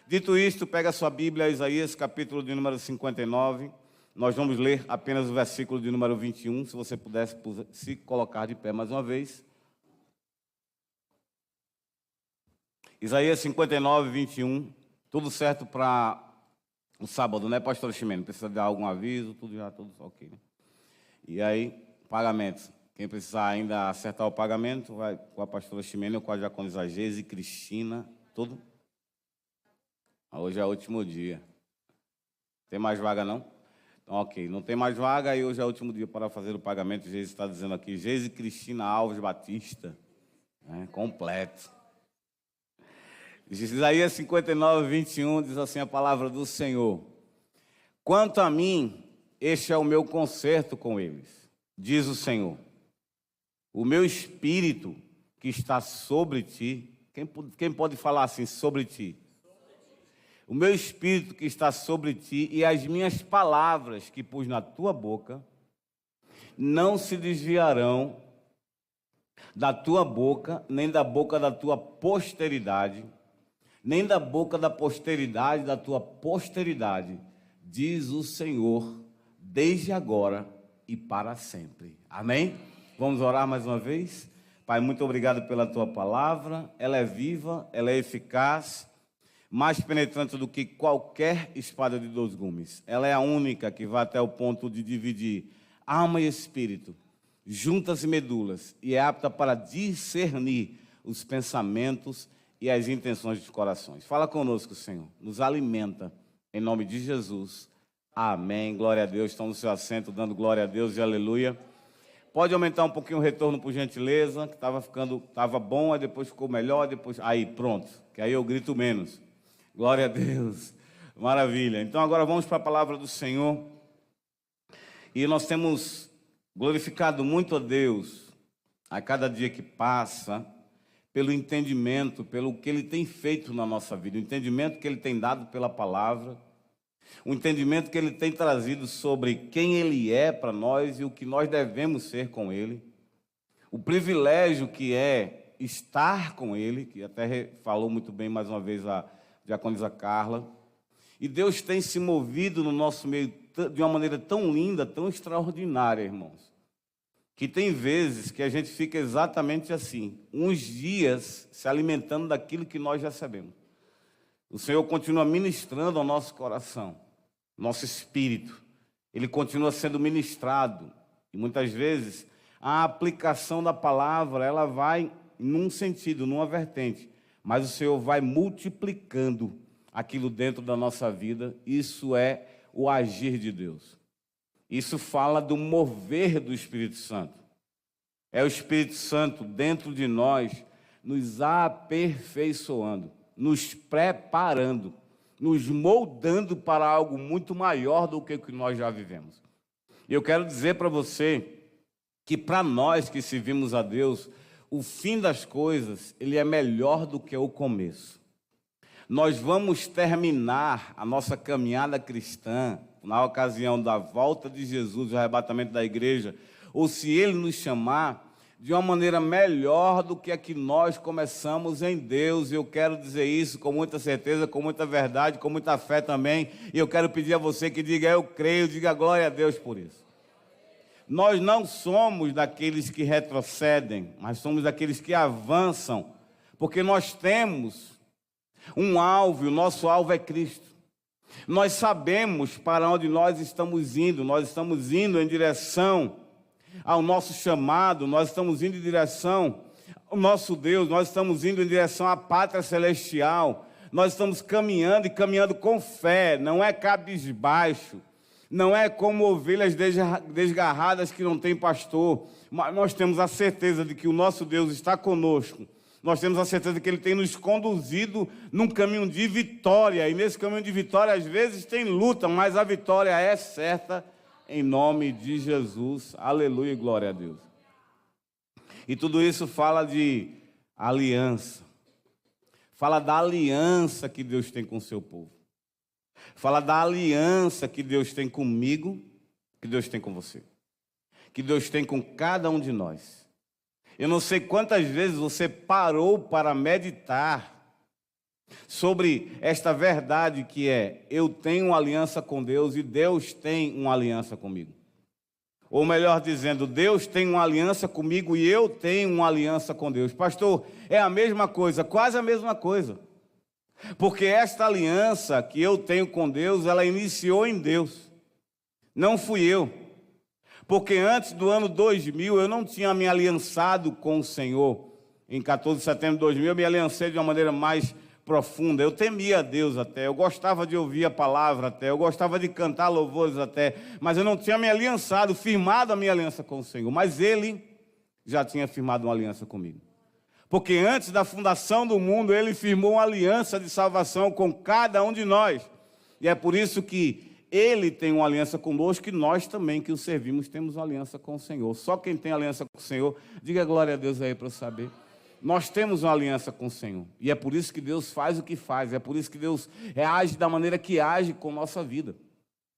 Dito isto, pega a sua Bíblia, Isaías, capítulo de número 59. Nós vamos ler apenas o versículo de número 21, se você pudesse se colocar de pé mais uma vez. Isaías 59, 21. Tudo certo para o sábado, né, pastor Ximeno? Precisa de algum aviso? Tudo ok, né? E aí, pagamentos. Quem precisar ainda acertar o pagamento, vai com a pastora Ximeno, com a diaconisa Geise, Cristina, tudo. Hoje é o último dia. Tem mais vaga, não? Então, ok. Não tem mais vaga e hoje é o último dia para fazer o pagamento. Geise está dizendo aqui, Geise Cristina Alves Batista, né, completo. Isaías 59, 21 diz assim a palavra do Senhor: quanto a mim, este é o meu concerto com eles, diz o Senhor. O meu espírito que está sobre ti, quem pode falar assim, sobre ti? O meu espírito que está sobre ti e as minhas palavras que pus na tua boca não se desviarão da tua boca, nem da boca da tua posteridade, nem da boca da posteridade da tua posteridade, diz o Senhor, desde agora e para sempre. Amém? Vamos orar mais uma vez? Pai, muito obrigado pela tua palavra. Ela é viva, ela é eficaz, mais penetrante do que qualquer espada de 2 gumes. Ela é a única que vai até o ponto de dividir alma e espírito, juntas e medulas, e é apta para discernir os pensamentos e as intenções dos corações. Fala conosco, Senhor. Nos alimenta, em nome de Jesus. Amém. Glória a Deus. Estão no seu assento, dando glória a Deus e aleluia. Pode aumentar um pouquinho o retorno, por gentileza, que estava bom, aí depois ficou melhor, depois... Aí, pronto, que aí eu grito menos. Glória a Deus. Maravilha. Então, agora vamos para a palavra do Senhor. E nós temos glorificado muito a Deus a cada dia que passa, pelo entendimento, pelo que Ele tem feito na nossa vida, o entendimento que Ele tem dado pela palavra, o entendimento que Ele tem trazido sobre quem Ele é para nós e o que nós devemos ser com Ele, o privilégio que é estar com Ele, que até falou muito bem mais uma vez a diaconisa Carla, e Deus tem se movido no nosso meio de uma maneira tão linda, tão extraordinária, irmãos, que tem vezes que a gente fica exatamente assim, uns dias se alimentando daquilo que nós recebemos. O Senhor continua ministrando ao nosso coração, nosso espírito. Ele continua sendo ministrado. E muitas vezes a aplicação da palavra, ela vai num sentido, numa vertente. Mas o Senhor vai multiplicando aquilo dentro da nossa vida. Isso é o agir de Deus. Isso fala do mover do Espírito Santo. É o Espírito Santo dentro de nós, nos aperfeiçoando, nos preparando, nos moldando para algo muito maior do que o que nós já vivemos. E eu quero dizer para você que para nós que servimos a Deus, o fim das coisas, ele é melhor do que o começo. Nós vamos terminar a nossa caminhada cristã na ocasião da volta de Jesus, do arrebatamento da igreja, ou se Ele nos chamar, de uma maneira melhor do que a que nós começamos em Deus. E eu quero dizer isso com muita certeza, com muita verdade, com muita fé também. E eu quero pedir a você que diga, eu creio, diga glória a Deus por isso. Nós não somos daqueles que retrocedem, mas somos daqueles que avançam, porque nós temos um alvo, e o nosso alvo é Cristo. Nós sabemos para onde nós estamos indo em direção ao nosso chamado, nós estamos indo em direção ao nosso Deus, nós estamos indo em direção à pátria celestial, nós estamos caminhando e caminhando com fé, não é cabisbaixo, não é como ovelhas desgarradas que não têm pastor, mas nós temos a certeza de que o nosso Deus está conosco. Nós temos a certeza que Ele tem nos conduzido num caminho de vitória. E nesse caminho de vitória, às vezes, tem luta, mas a vitória é certa em nome de Jesus. Aleluia e glória a Deus. E tudo isso fala de aliança. Fala da aliança que Deus tem com o seu povo. Fala da aliança que Deus tem comigo, que Deus tem com você. Que Deus tem com cada um de nós. Eu não sei quantas vezes você parou para meditar sobre esta verdade que é: eu tenho uma aliança com Deus e Deus tem uma aliança comigo. Ou melhor dizendo, Deus tem uma aliança comigo e eu tenho uma aliança com Deus. Pastor, é a mesma coisa, quase a mesma coisa. Porque esta aliança que eu tenho com Deus, ela iniciou em Deus. Não fui eu. Porque antes do ano 2000, eu não tinha me aliançado com o Senhor. Em 14 de setembro de 2000, eu me aliancei de uma maneira mais profunda. Eu temia a Deus até, eu gostava de ouvir a palavra até, eu gostava de cantar louvores até, mas eu não tinha me aliançado, firmado a minha aliança com o Senhor. Mas Ele já tinha firmado uma aliança comigo. Porque antes da fundação do mundo, Ele firmou uma aliança de salvação com cada um de nós. E é por isso que Ele tem uma aliança conosco, e nós também que o servimos temos uma aliança com o Senhor. Só quem tem aliança com o Senhor, diga glória a Deus aí para eu saber. Nós temos uma aliança com o Senhor, e é por isso que Deus faz o que faz, é por isso que Deus age da maneira que age com a nossa vida.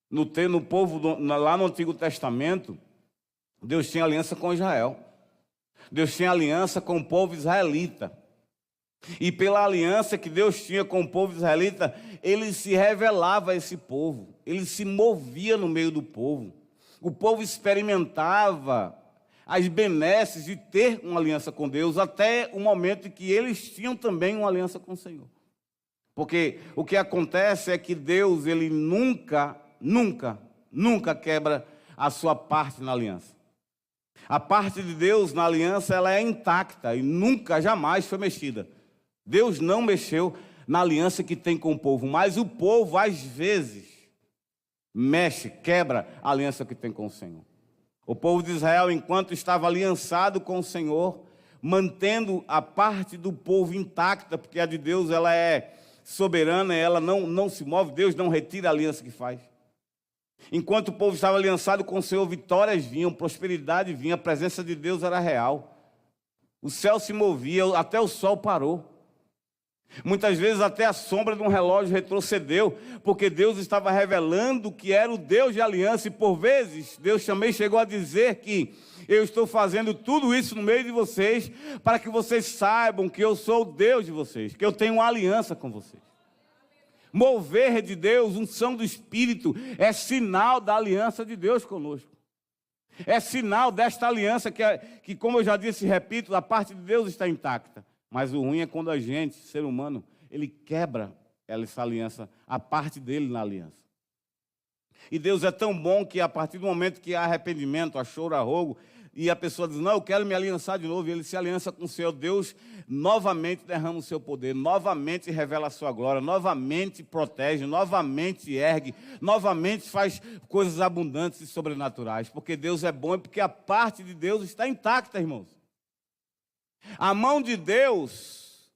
No povo, lá no Antigo Testamento, Deus tinha aliança com Israel, Deus tinha aliança com o povo israelita, e pela aliança que Deus tinha com o povo israelita, Ele se revelava a esse povo, Ele se movia no meio do povo, o povo experimentava as benesses de ter uma aliança com Deus, até o momento em que eles tinham também uma aliança com o Senhor. Porque o que acontece é que Deus, Ele nunca quebra a sua parte na aliança. A parte de Deus na aliança, ela é intacta e nunca, jamais foi mexida. Deus não mexeu na aliança que tem com o povo, mas o povo, às vezes, mexe, quebra a aliança que tem com o Senhor. O povo de Israel, enquanto estava aliançado com o Senhor, mantendo a parte do povo intacta, porque a de Deus ela é soberana, ela não se move, Deus não retira a aliança que faz. Enquanto o povo estava aliançado com o Senhor, vitórias vinham, prosperidade vinha, a presença de Deus era real. O céu se movia, até o sol parou. Muitas vezes até a sombra de um relógio retrocedeu, porque Deus estava revelando que era o Deus de aliança, e por vezes Deus também chegou a dizer que eu estou fazendo tudo isso no meio de vocês, para que vocês saibam que eu sou o Deus de vocês, que eu tenho uma aliança com vocês. Mover de Deus, unção do Espírito, é sinal da aliança de Deus conosco. É sinal desta aliança que, como eu já disse e repito, a parte de Deus está intacta. Mas o ruim é quando a gente, ser humano, ele quebra essa aliança, a parte dele na aliança. E Deus é tão bom que a partir do momento que há arrependimento, há choro, há rogo, e a pessoa diz, não, eu quero me aliançar de novo, e ele se aliança com o Senhor, Deus novamente derrama o seu poder, novamente revela a sua glória, novamente protege, novamente ergue, novamente faz coisas abundantes e sobrenaturais, porque Deus é bom e porque a parte de Deus está intacta, irmãos. A mão de Deus,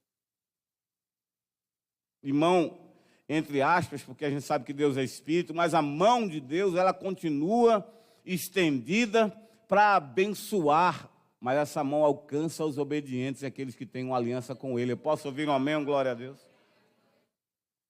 irmão, entre aspas, porque a gente sabe que Deus é Espírito, mas a mão de Deus, ela continua estendida para abençoar, mas essa mão alcança os obedientes e aqueles que têm uma aliança com Ele. Eu posso ouvir um amém, glória a Deus?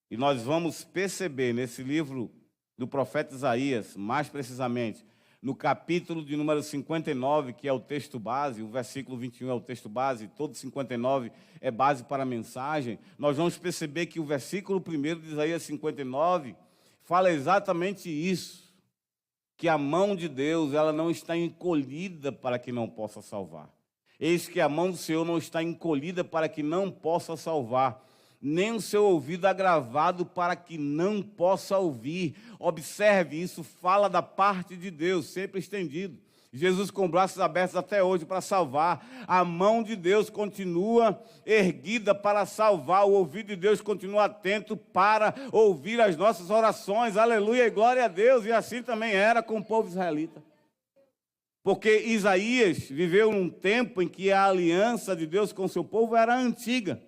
E nós vamos perceber nesse livro do profeta Isaías, mais precisamente, no capítulo de número 59, que é o texto base, o versículo 21 é o texto base, todo 59 é base para a mensagem, nós vamos perceber que o versículo 1 de Isaías 59 fala exatamente isso, que a mão de Deus ela não está encolhida para que não possa salvar. Eis que a mão do Senhor não está encolhida para que não possa salvar, nem o seu ouvido agravado para que não possa ouvir. Observe, isso fala da parte de Deus, sempre estendido. Jesus com braços abertos até hoje para salvar. A mão de Deus continua erguida para salvar. O ouvido de Deus continua atento para ouvir as nossas orações. Aleluia e glória a Deus. E assim também era com o povo israelita. Porque Isaías viveu num tempo em que a aliança de Deus com o seu povo era antiga.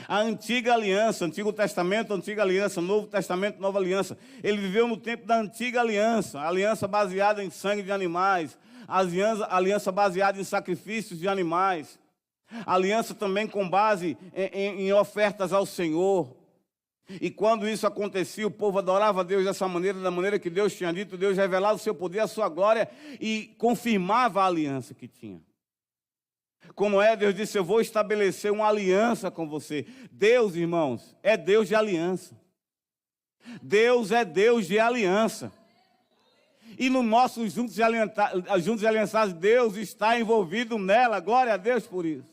A antiga aliança, Antigo Testamento, Antiga Aliança, Novo Testamento, Nova Aliança. Ele viveu no tempo da Antiga Aliança, aliança baseada em sangue de animais, aliança baseada em sacrifícios de animais, aliança também com base em ofertas ao Senhor. E quando isso acontecia, o povo adorava a Deus dessa maneira, da maneira que Deus tinha dito, Deus revelava o seu poder, a sua glória e confirmava a aliança que tinha. Com Noé, Deus disse: eu vou estabelecer uma aliança com você. Deus, irmãos, é Deus de aliança. Deus é Deus de aliança. E no nosso Juntos e Aliançados, Deus está envolvido nela. Glória a Deus por isso.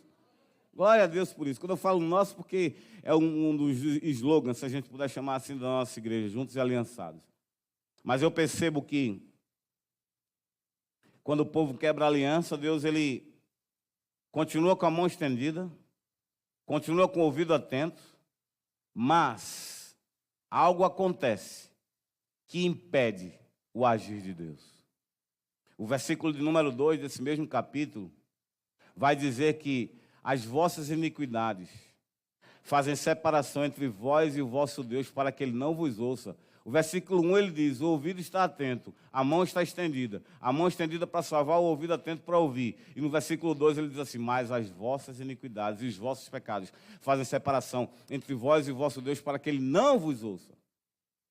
Glória a Deus por isso. Quando eu falo nosso, porque é um dos slogans, se a gente puder chamar assim, da nossa igreja, Juntos e Aliançados. Mas eu percebo que quando o povo quebra a aliança, Deus, ele continua com a mão estendida, continua com o ouvido atento, mas algo acontece que impede o agir de Deus. O versículo de número 2 desse mesmo capítulo vai dizer que as vossas iniquidades fazem separação entre vós e o vosso Deus, para que ele não vos ouça. O versículo 1 ele diz: o ouvido está atento, a mão está estendida. A mão estendida para salvar, o ouvido atento para ouvir. E no versículo 2 ele diz assim: mas as vossas iniquidades e os vossos pecados fazem separação entre vós e o vosso Deus, para que ele não vos ouça.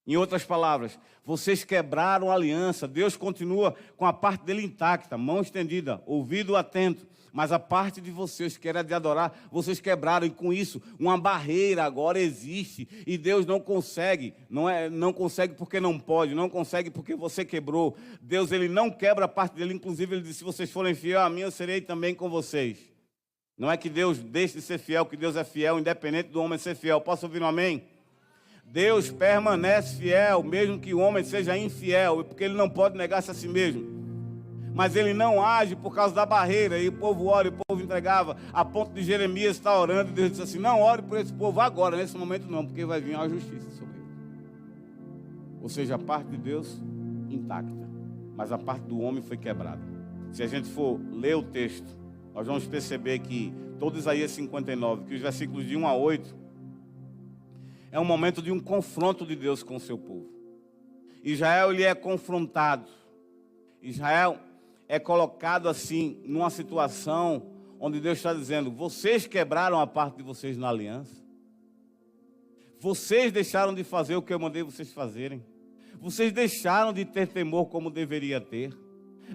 Em outras palavras, vocês quebraram a aliança. Deus continua com a parte dele intacta, mão estendida, ouvido atento. Mas a parte de vocês que era de adorar, vocês quebraram. E com isso, uma barreira agora existe. E Deus não consegue. Não consegue porque não pode. Não consegue porque você quebrou. Deus, ele não quebra a parte dele. Inclusive, ele disse: se vocês forem fiel a mim, eu serei também com vocês. Não é que Deus deixe de ser fiel, que Deus é fiel, independente do homem ser fiel. Posso ouvir um amém? Deus permanece fiel, mesmo que o homem seja infiel, porque ele não pode negar-se a si mesmo. Mas ele não age por causa da barreira. E o povo ora, e o povo entregava, a ponto de Jeremias estar orando, e Deus disse assim: não ore por esse povo agora, nesse momento não, porque vai vir a justiça sobre ele. Ou seja, a parte de Deus intacta, mas a parte do homem foi quebrada. Se a gente for ler o texto, nós vamos perceber que todo Isaías 59, que os versículos de 1 a 8, é um momento de um confronto de Deus com o seu povo. Israel, ele é confrontado. Israel é colocado assim, numa situação onde Deus está dizendo: vocês quebraram a parte de vocês na aliança. Vocês deixaram de fazer o que eu mandei vocês fazerem. Vocês deixaram de ter temor como deveria ter.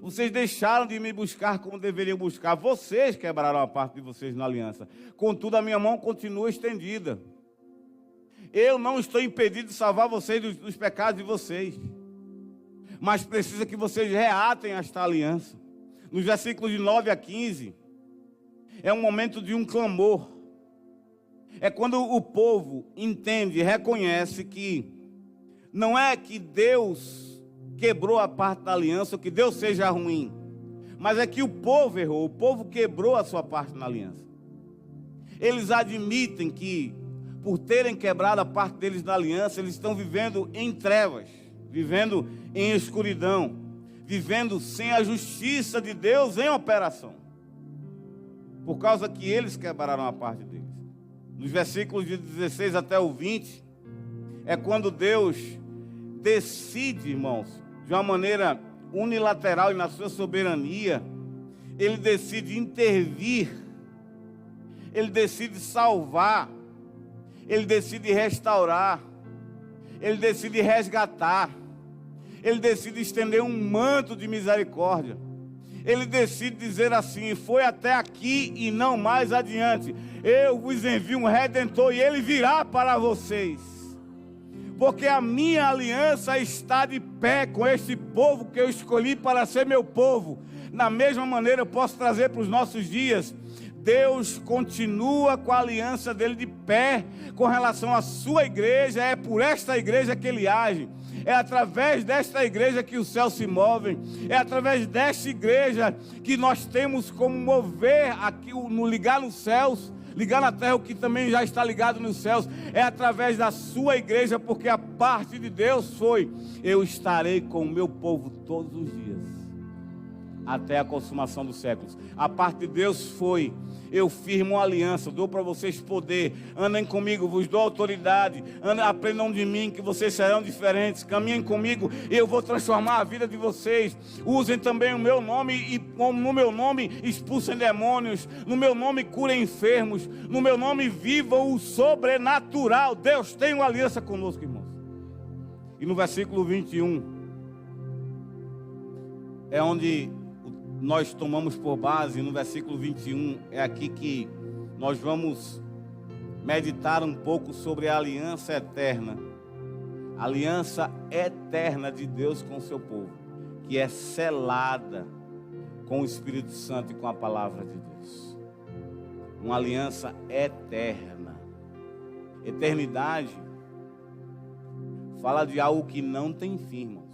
Vocês deixaram de me buscar como deveriam buscar. Vocês quebraram a parte de vocês na aliança. Contudo, a minha mão continua estendida. Eu não estou impedido de salvar vocês dos pecados de vocês, mas precisa que vocês reatem esta aliança. Nos versículos de 9 a 15, é um momento de um clamor. É quando o povo entende e reconhece que não é que Deus quebrou a parte da aliança, ou que Deus seja ruim, mas é que o povo errou, o povo quebrou a sua parte na aliança. Eles admitem que, por terem quebrado a parte deles na aliança, eles estão vivendo em trevas, vivendo em escuridão, vivendo sem a justiça de Deus em operação, por causa que eles quebraram a parte deles. Nos versículos de 16 até o 20, é quando Deus decide, irmãos, de uma maneira unilateral e na sua soberania, ele decide intervir, ele decide salvar, ele decide restaurar, ele decide resgatar, ele decide estender um manto de misericórdia. Ele decide dizer assim: foi até aqui e não mais adiante. Eu vos envio um Redentor e ele virá para vocês. Porque a minha aliança está de pé com este povo que eu escolhi para ser meu povo. Na mesma maneira eu posso trazer para os nossos dias. Deus continua com a aliança dele de pé com relação à sua igreja. É por esta igreja que ele age. É através desta igreja que os céus se movem. É através desta igreja que nós temos como mover aqui, no ligar nos céus, ligar na terra o que também já está ligado nos céus. É através da sua igreja, porque a parte de Deus foi: eu estarei com o meu povo todos os dias, até a consumação dos séculos. A parte de Deus foi: eu firmo uma aliança, dou para vocês poder, andem comigo, vos dou autoridade, aprendam de mim que vocês serão diferentes, caminhem comigo e eu vou transformar a vida de vocês. Usem também o meu nome e no meu nome expulsem demônios, no meu nome curem enfermos, no meu nome vivam o sobrenatural. Deus tem uma aliança conosco, irmãos. E no versículo 21 é onde nós tomamos por base no versículo 21, é aqui que nós vamos meditar um pouco sobre a aliança eterna. A aliança eterna de Deus com o seu povo, que é selada com o Espírito Santo e com a palavra de Deus. Uma aliança eterna. Eternidade fala de algo que não tem fim, irmãos.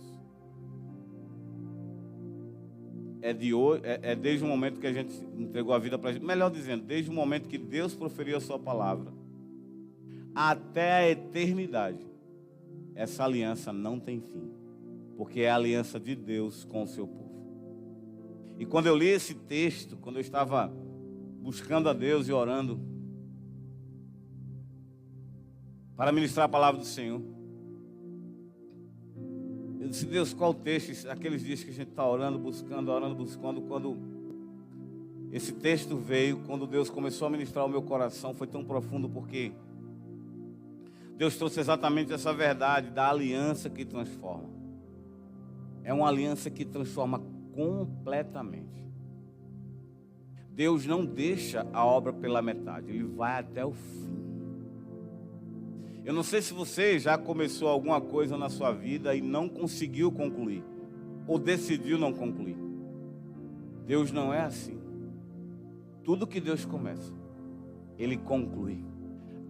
É desde o momento que a gente entregou a vida para a gente, melhor dizendo, desde o momento que Deus proferiu a sua palavra, até a eternidade, essa aliança não tem fim, porque é a aliança de Deus com o seu povo. E quando eu li esse texto, quando eu estava buscando a Deus e orando para ministrar a palavra do Senhor, eu disse: Deus, qual o texto? Aqueles dias que a gente está orando, buscando, quando esse texto veio, quando Deus começou a ministrar o meu coração, foi tão profundo, porque Deus trouxe exatamente essa verdade da aliança que transforma. É uma aliança que transforma completamente. Deus não deixa a obra pela metade, Ele vai até o fim. Eu não sei se você já começou alguma coisa na sua vida e não conseguiu concluir, ou decidiu não concluir. Deus não é assim. Tudo que Deus começa, Ele conclui.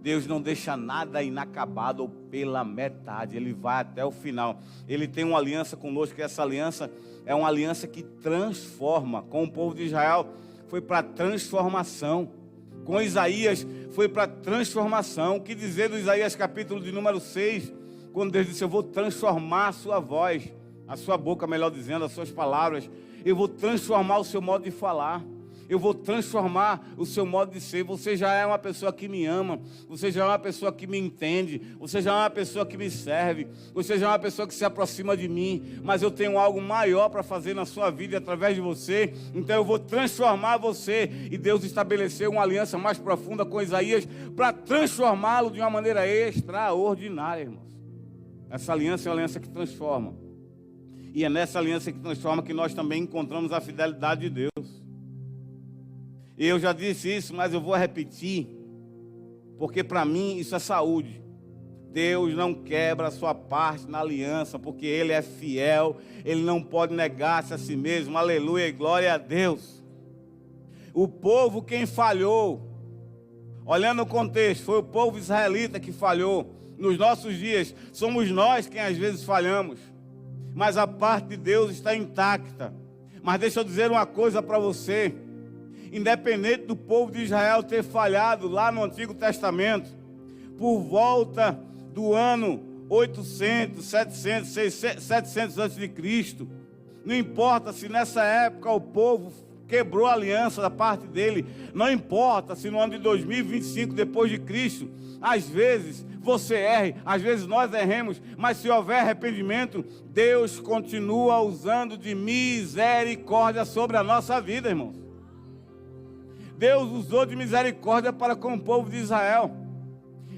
Deus não deixa nada inacabado ou pela metade, Ele vai até o final. Ele tem uma aliança conosco, e essa aliança é uma aliança que transforma. Com o povo de Israel foi para transformação. Com Isaías foi para transformação. O que dizer do Isaías capítulo de número 6, quando Deus disse: eu vou transformar a sua voz, a sua boca, melhor dizendo, as suas palavras. Eu vou transformar o seu modo de falar. Eu vou transformar o seu modo de ser. Você já é uma pessoa que me ama. Você já é uma pessoa que me entende. Você já é uma pessoa que me serve. Você já é uma pessoa que se aproxima de mim. Mas eu tenho algo maior para fazer na sua vida através de você. Então eu vou transformar você. E Deus estabeleceu uma aliança mais profunda com Isaías para transformá-lo de uma maneira extraordinária, irmãos. Essa aliança é uma aliança que transforma. E é nessa aliança que transforma que nós também encontramos a fidelidade de Deus. E eu já disse isso, mas eu vou repetir, porque para mim isso é saúde. Deus não quebra a sua parte na aliança, porque Ele é fiel, Ele não pode negar-se a si mesmo. Aleluia e glória a Deus. O povo quem falhou, olhando o contexto, foi o povo israelita que falhou. Nos nossos dias, somos nós quem às vezes falhamos, mas a parte de Deus está intacta. Mas deixa eu dizer uma coisa para você. Independente do povo de Israel ter falhado lá no Antigo Testamento, por volta do ano 800, 700, 600, 700 a.C., não importa se nessa época o povo quebrou a aliança da parte dele, não importa se no ano de 2025 depois de Cristo, às vezes você erre, às vezes nós erremos, mas se houver arrependimento, Deus continua usando de misericórdia sobre a nossa vida, irmãos. Deus usou de misericórdia para com o povo de Israel.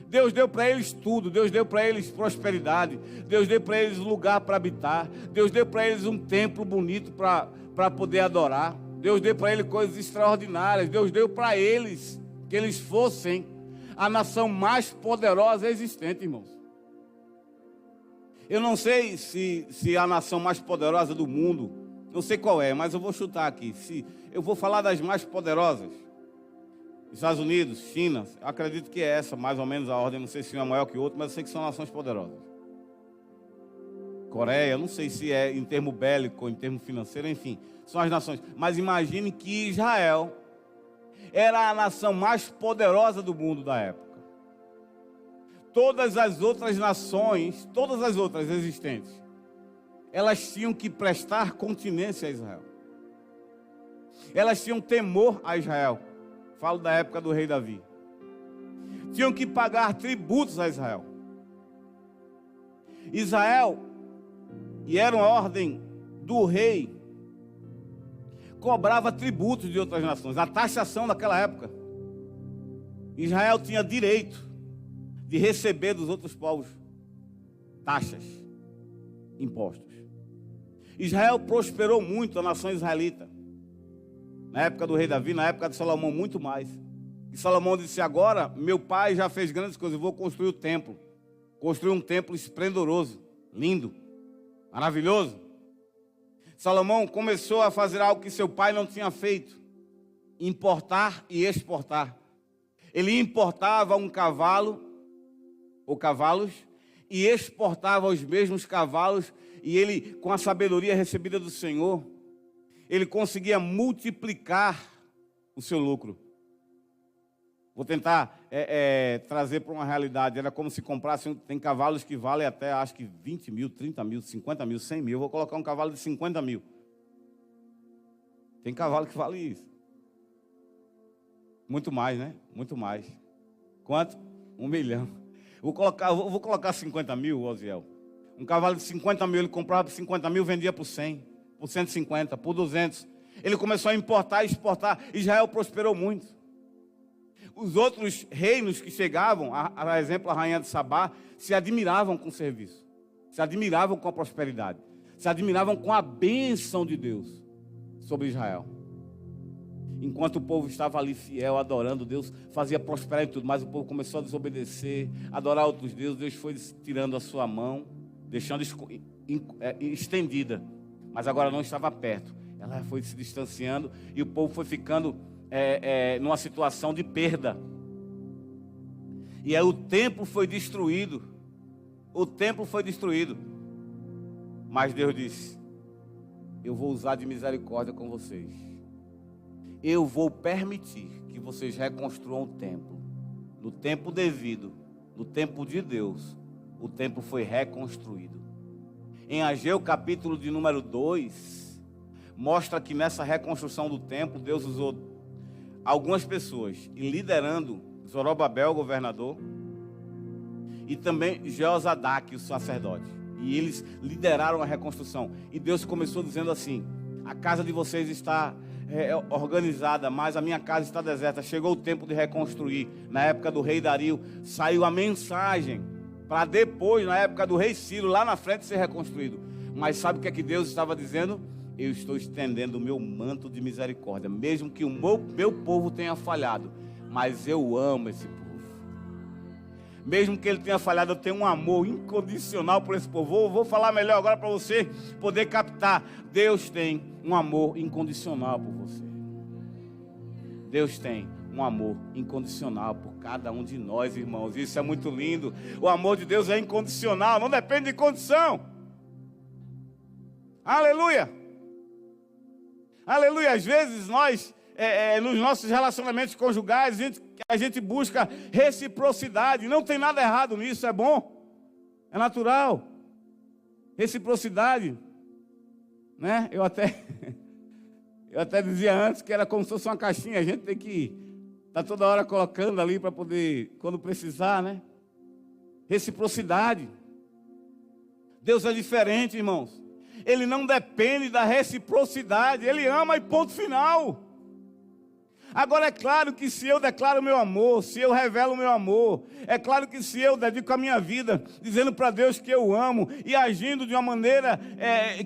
Deus deu para eles tudo. Deus deu para eles prosperidade. Deus deu para eles lugar para habitar. Deus deu para eles um templo bonito para poder adorar. Deus deu para eles coisas extraordinárias. Deus deu para eles que eles fossem a nação mais poderosa existente, irmãos. Eu não sei se a nação mais poderosa do mundo, não sei qual é, mas eu vou chutar aqui. Eu vou falar das mais poderosas. Estados Unidos, China, eu acredito que é essa, mais ou menos a ordem, não sei se uma é maior que outra, mas eu sei que são nações poderosas. Coreia, não sei se é em termo bélico, em termo financeiro, enfim, são as nações. Mas imagine que Israel era a nação mais poderosa do mundo da época. Todas as outras nações, todas as outras existentes, elas tinham que prestar continência a Israel. Elas tinham temor a Israel. Falo da época do rei Davi. Tinham que pagar tributos a Israel. Israel, e era uma ordem do rei, cobrava tributos de outras nações. A taxação daquela época. Israel tinha direito de receber dos outros povos taxas, impostos. Israel prosperou muito, a nação israelita. Na época do rei Davi, na época de Salomão, muito mais. E Salomão disse: agora, meu pai já fez grandes coisas, eu vou construir o templo. Construir um templo esplendoroso, lindo, maravilhoso. Salomão começou a fazer algo que seu pai não tinha feito: importar e exportar. Ele importava um cavalo, ou cavalos, e exportava os mesmos cavalos, e ele, com a sabedoria recebida do Senhor, ele conseguia multiplicar o seu lucro. Vou tentar trazer para uma realidade. Era como se comprasse, tem cavalos que valem até, acho que 20 mil, 30 mil, 50 mil, 100 mil. Eu vou colocar um cavalo de 50 mil. Tem cavalo que vale isso. Muito mais, né? Muito mais. Quanto? 1 milhão. Vou colocar 50 mil, Osiel. Um cavalo de 50 mil, ele comprava por 50 mil, vendia por 100, por 150, por 200. Ele começou a importar e exportar. Israel prosperou muito. Os outros reinos que chegavam, a exemplo, a rainha de Sabá, se admiravam com o serviço, se admiravam com a prosperidade, se admiravam com a bênção de Deus sobre Israel. Enquanto o povo estava ali fiel, adorando, Deus fazia prosperar em tudo, mas o povo começou a desobedecer, adorar outros deuses. Deus foi tirando a sua mão, deixando estendida, mas agora não estava perto. Ela foi se distanciando e o povo foi ficando numa situação de perda. E aí o templo foi destruído. O templo foi destruído. Mas Deus disse: eu vou usar de misericórdia com vocês. Eu vou permitir que vocês reconstruam o templo. No tempo devido, no tempo de Deus, o templo foi reconstruído. Em Ageu, capítulo de número 2, mostra que nessa reconstrução do templo, Deus usou algumas pessoas, e liderando Zorobabel, o governador, e também Jeozadak, o sacerdote. E eles lideraram a reconstrução. E Deus começou dizendo assim: a casa de vocês está organizada, mas a minha casa está deserta. Chegou o tempo de reconstruir. Na época do rei Dario, saiu a mensagem para depois, na época do rei Ciro, lá na frente, ser reconstruído. Mas sabe o que é que Deus estava dizendo? Eu estou estendendo o meu manto de misericórdia, mesmo que o meu povo tenha falhado, mas eu amo esse povo. Mesmo que ele tenha falhado, eu tenho um amor incondicional por esse povo. Vou falar melhor agora para você poder captar. Deus tem um amor incondicional por você. Deus tem um amor incondicional por cada um de nós, irmãos. Isso é muito lindo. O amor de Deus é incondicional, não depende de condição. Aleluia! Aleluia! Às vezes nós, nos nossos relacionamentos conjugais, a gente busca reciprocidade. Não tem nada errado nisso, é bom, é natural. Reciprocidade, né? Eu até dizia antes que era como se fosse uma caixinha. A gente tem que estar toda hora colocando ali para poder, quando precisar, né? Reciprocidade. Deus é diferente, irmãos. Ele não depende da reciprocidade. Ele ama e ponto final. Agora é claro que se eu declaro o meu amor, se eu revelo o meu amor, é claro que se eu dedico a minha vida dizendo para Deus que eu amo e agindo de uma maneira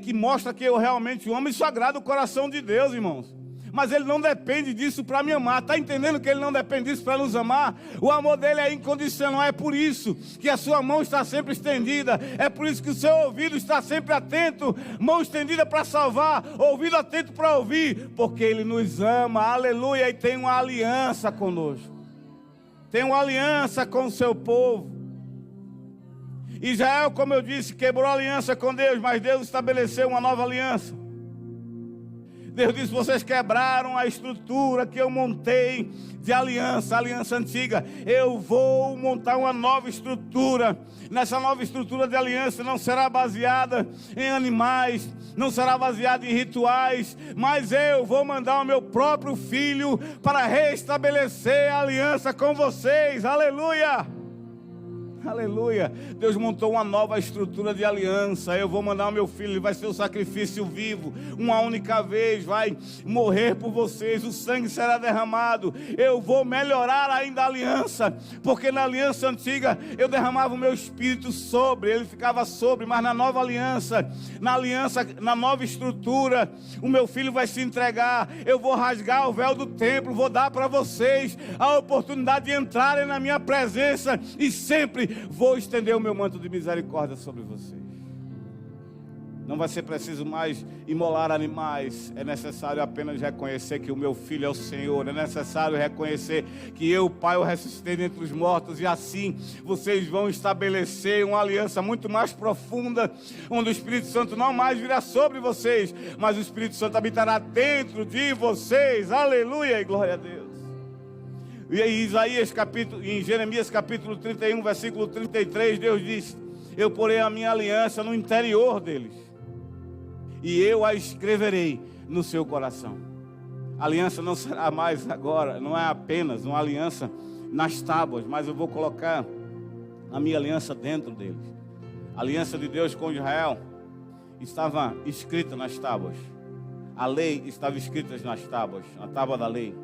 que mostra que eu realmente o amo, isso agrada o coração de Deus, irmãos. Mas Ele não depende disso para me amar. Está entendendo que Ele não depende disso para nos amar? O amor dEle é incondicional. É por isso que a sua mão está sempre estendida. É por isso que o seu ouvido está sempre atento. Mão estendida para salvar, ouvido atento para ouvir. Porque Ele nos ama, aleluia, e tem uma aliança conosco. Tem uma aliança com o seu povo. Israel, como eu disse, quebrou a aliança com Deus, mas Deus estabeleceu uma nova aliança. Deus disse: vocês quebraram a estrutura que eu montei de aliança, a aliança antiga. Eu vou montar uma nova estrutura. Nessa nova estrutura de aliança não será baseada em animais, não será baseada em rituais, mas eu vou mandar o meu próprio filho para restabelecer a aliança com vocês. Aleluia! Aleluia. Deus montou uma nova estrutura de aliança. Eu vou mandar o meu filho, ele vai ser o sacrifício vivo. Uma única vez vai morrer por vocês. O sangue será derramado. Eu vou melhorar ainda a aliança. Porque na aliança antiga eu derramava o meu espírito sobre, ele ficava sobre. Mas na nova aliança, na nova estrutura, o meu filho vai se entregar. Eu vou rasgar o véu do templo. Vou dar para vocês a oportunidade de entrarem na minha presença. E sempre vou estender o meu manto de misericórdia sobre vocês. Não vai ser preciso mais imolar animais. É necessário apenas reconhecer que o meu filho é o Senhor. É necessário reconhecer que eu, Pai, o ressuscitei dentre os mortos. E assim vocês vão estabelecer uma aliança muito mais profunda, onde o Espírito Santo não mais virá sobre vocês, mas o Espírito Santo habitará dentro de vocês. Aleluia e glória a Deus. E em Jeremias capítulo 31, versículo 33, Deus diz: eu porei a minha aliança no interior deles, e eu a escreverei no seu coração. A aliança não será mais agora, não é apenas uma aliança nas tábuas, mas eu vou colocar a minha aliança dentro deles. A aliança de Deus com Israel estava escrita nas tábuas. A lei estava escrita nas tábuas, na tábua da lei.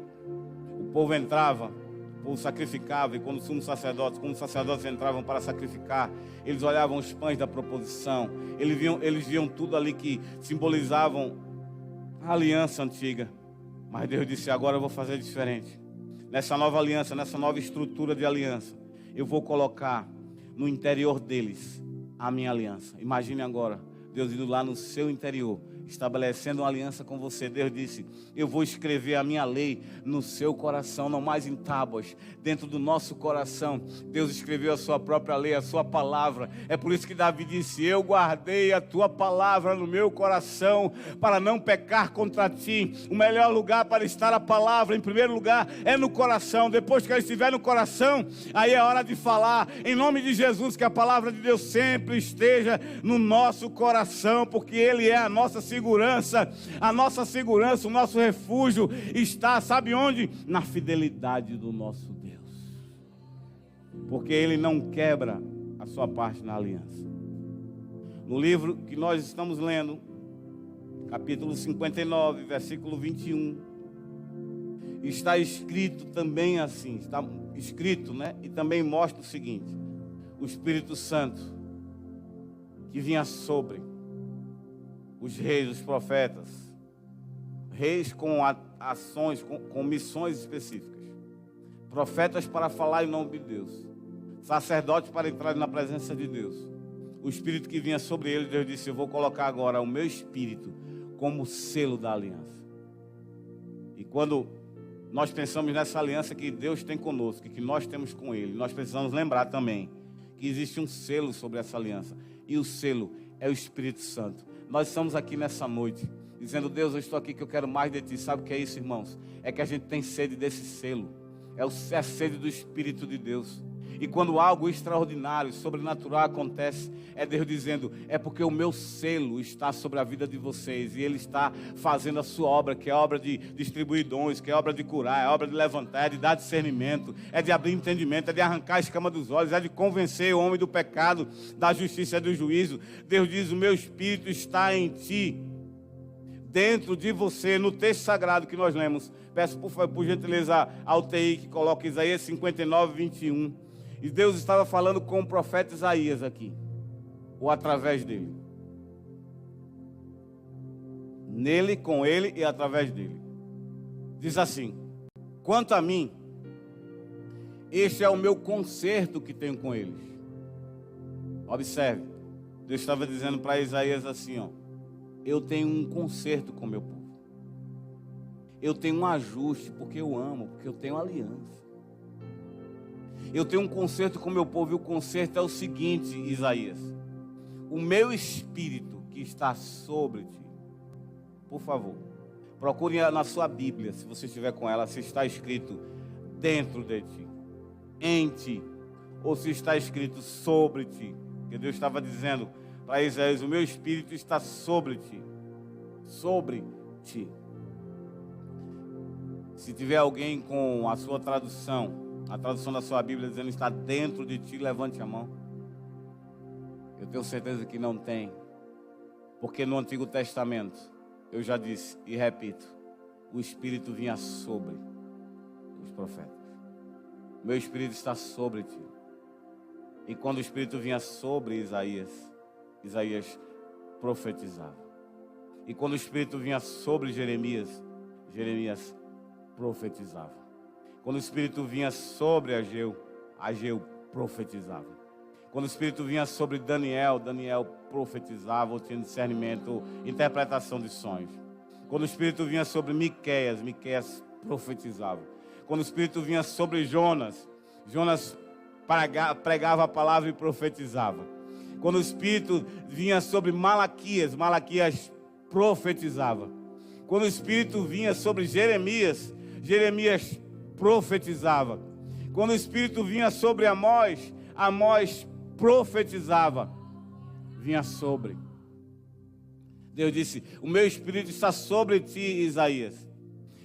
O povo entrava, o povo sacrificava, e quando os sacerdotes entravam para sacrificar, eles olhavam os pães da proposição, eles viam tudo ali que simbolizavam a aliança antiga. Mas Deus disse: agora eu vou fazer diferente. Nessa nova aliança, nessa nova estrutura de aliança, eu vou colocar no interior deles a minha aliança. Imagine agora, Deus indo lá no seu interior, estabelecendo uma aliança com você. Deus disse: eu vou escrever a minha lei no seu coração, não mais em tábuas, dentro do nosso coração. Deus escreveu a sua própria lei, a sua palavra. É por isso que Davi disse: eu guardei a tua palavra no meu coração, para não pecar contra ti. O melhor lugar para estar a palavra, em primeiro lugar, é no coração. Depois que ela estiver no coração, aí é hora de falar, em nome de Jesus, que a palavra de Deus sempre esteja no nosso coração, porque Ele é a nossa segurança, o nosso refúgio está, sabe onde? Na fidelidade do nosso Deus, porque Ele não quebra a sua parte na aliança. No livro que nós estamos lendo, capítulo 59, versículo 21, está escrito também assim, está escrito, né? E também mostra o seguinte: o Espírito Santo que vinha sobre os reis, os profetas, reis com ações, com missões específicas, profetas para falar em nome de Deus, sacerdotes para entrar na presença de Deus. O Espírito que vinha sobre ele, Deus disse: eu vou colocar agora o meu Espírito como selo da aliança. E quando nós pensamos nessa aliança que Deus tem conosco, que nós temos com Ele, nós precisamos lembrar também que existe um selo sobre essa aliança, e o selo é o Espírito Santo. Nós estamos aqui nessa noite dizendo: Deus, eu estou aqui que eu quero mais de Ti. Sabe o que é isso, irmãos? É que a gente tem sede desse selo. É a sede do Espírito de Deus. E quando algo extraordinário, sobrenatural acontece, é Deus dizendo: é porque o meu selo está sobre a vida de vocês, e Ele está fazendo a sua obra, que é a obra de distribuir dons, que é a obra de curar, é a obra de levantar, é de dar discernimento, é de abrir entendimento, é de arrancar a escama dos olhos, é de convencer o homem do pecado, da justiça e do juízo. Deus diz: o meu Espírito está em ti, dentro de você. No texto sagrado que nós lemos, peço por gentileza ao TI que coloque Isaías 59, 21. E Deus estava falando com o profeta Isaías aqui, ou através dele. Nele, com ele e através dele. Diz assim: quanto a mim, este é o meu concerto que tenho com eles. Observe, Deus estava dizendo para Isaías assim, ó: eu tenho um concerto com o meu povo. Eu tenho um ajuste, porque eu amo, porque eu tenho aliança. Eu tenho um concerto com o meu povo, e o concerto é o seguinte, Isaías: o meu Espírito que está sobre ti. Por favor, procure na sua Bíblia, se você estiver com ela, se está escrito dentro de ti, em ti, ou se está escrito sobre ti. Porque Deus estava dizendo para Isaías: o meu Espírito está sobre ti. Sobre ti. Se tiver alguém com a sua tradução, A tradução da sua Bíblia dizendo está dentro de ti, levante a mão. Eu tenho certeza que não tem. Porque no Antigo Testamento, eu já disse e repito, o Espírito vinha sobre os profetas. Meu Espírito está sobre ti. E quando o Espírito vinha sobre Isaías, Isaías profetizava. E quando o Espírito vinha sobre Jeremias, Jeremias profetizava. Quando o Espírito vinha sobre Ageu, Ageu profetizava. Quando o Espírito vinha sobre Daniel, Daniel profetizava, ou tinha discernimento, interpretação de sonhos. Quando o Espírito vinha sobre Miqueias, Miqueias profetizava. Quando o Espírito vinha sobre Jonas, Jonas pregava a palavra e profetizava. Quando o Espírito vinha sobre Malaquias, Malaquias profetizava. Quando o Espírito vinha sobre Jeremias, Jeremias profetizava. Quando o Espírito vinha sobre Amós, Amós profetizava. Vinha sobre. Deus disse: o meu Espírito está sobre ti, Isaías,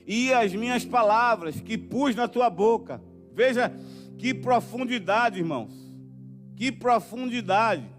e as minhas palavras que pus na tua boca. Veja que profundidade, irmãos. Que profundidade.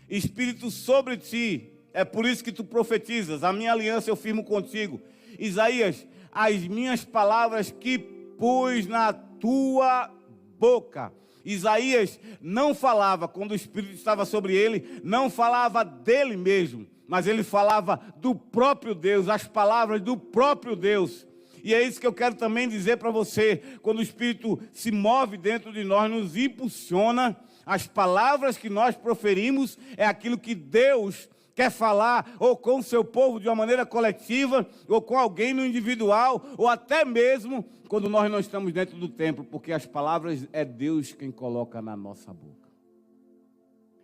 Espírito sobre ti. É por isso que tu profetizas. A minha aliança eu firmo contigo. Isaías, as minhas palavras que pus na tua boca. Isaías não falava, quando o Espírito estava sobre ele, não falava dele mesmo, mas ele falava do próprio Deus, as palavras do próprio Deus. E é isso que eu quero também dizer para você. Quando o Espírito se move dentro de nós, nos impulsiona, as palavras que nós proferimos é aquilo que Deus quer falar, ou com o seu povo de uma maneira coletiva, ou com alguém no individual, ou até mesmo quando nós não estamos dentro do templo, porque as palavras é Deus quem coloca na nossa boca.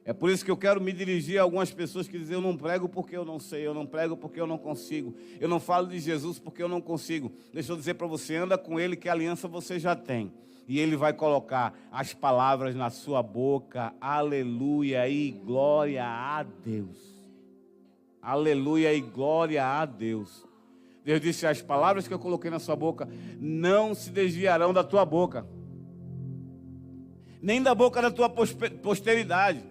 É por isso que eu quero me dirigir a algumas pessoas que dizem: eu não prego porque eu não sei, eu não prego porque eu não consigo, eu não falo de Jesus porque eu não consigo. Deixa eu dizer para você, anda com Ele que a aliança você já tem. E Ele vai colocar as palavras na sua boca, aleluia e glória a Deus. Aleluia e glória a Deus. Deus disse: as palavras que eu coloquei na sua boca não se desviarão da tua boca, nem da boca da tua posteridade,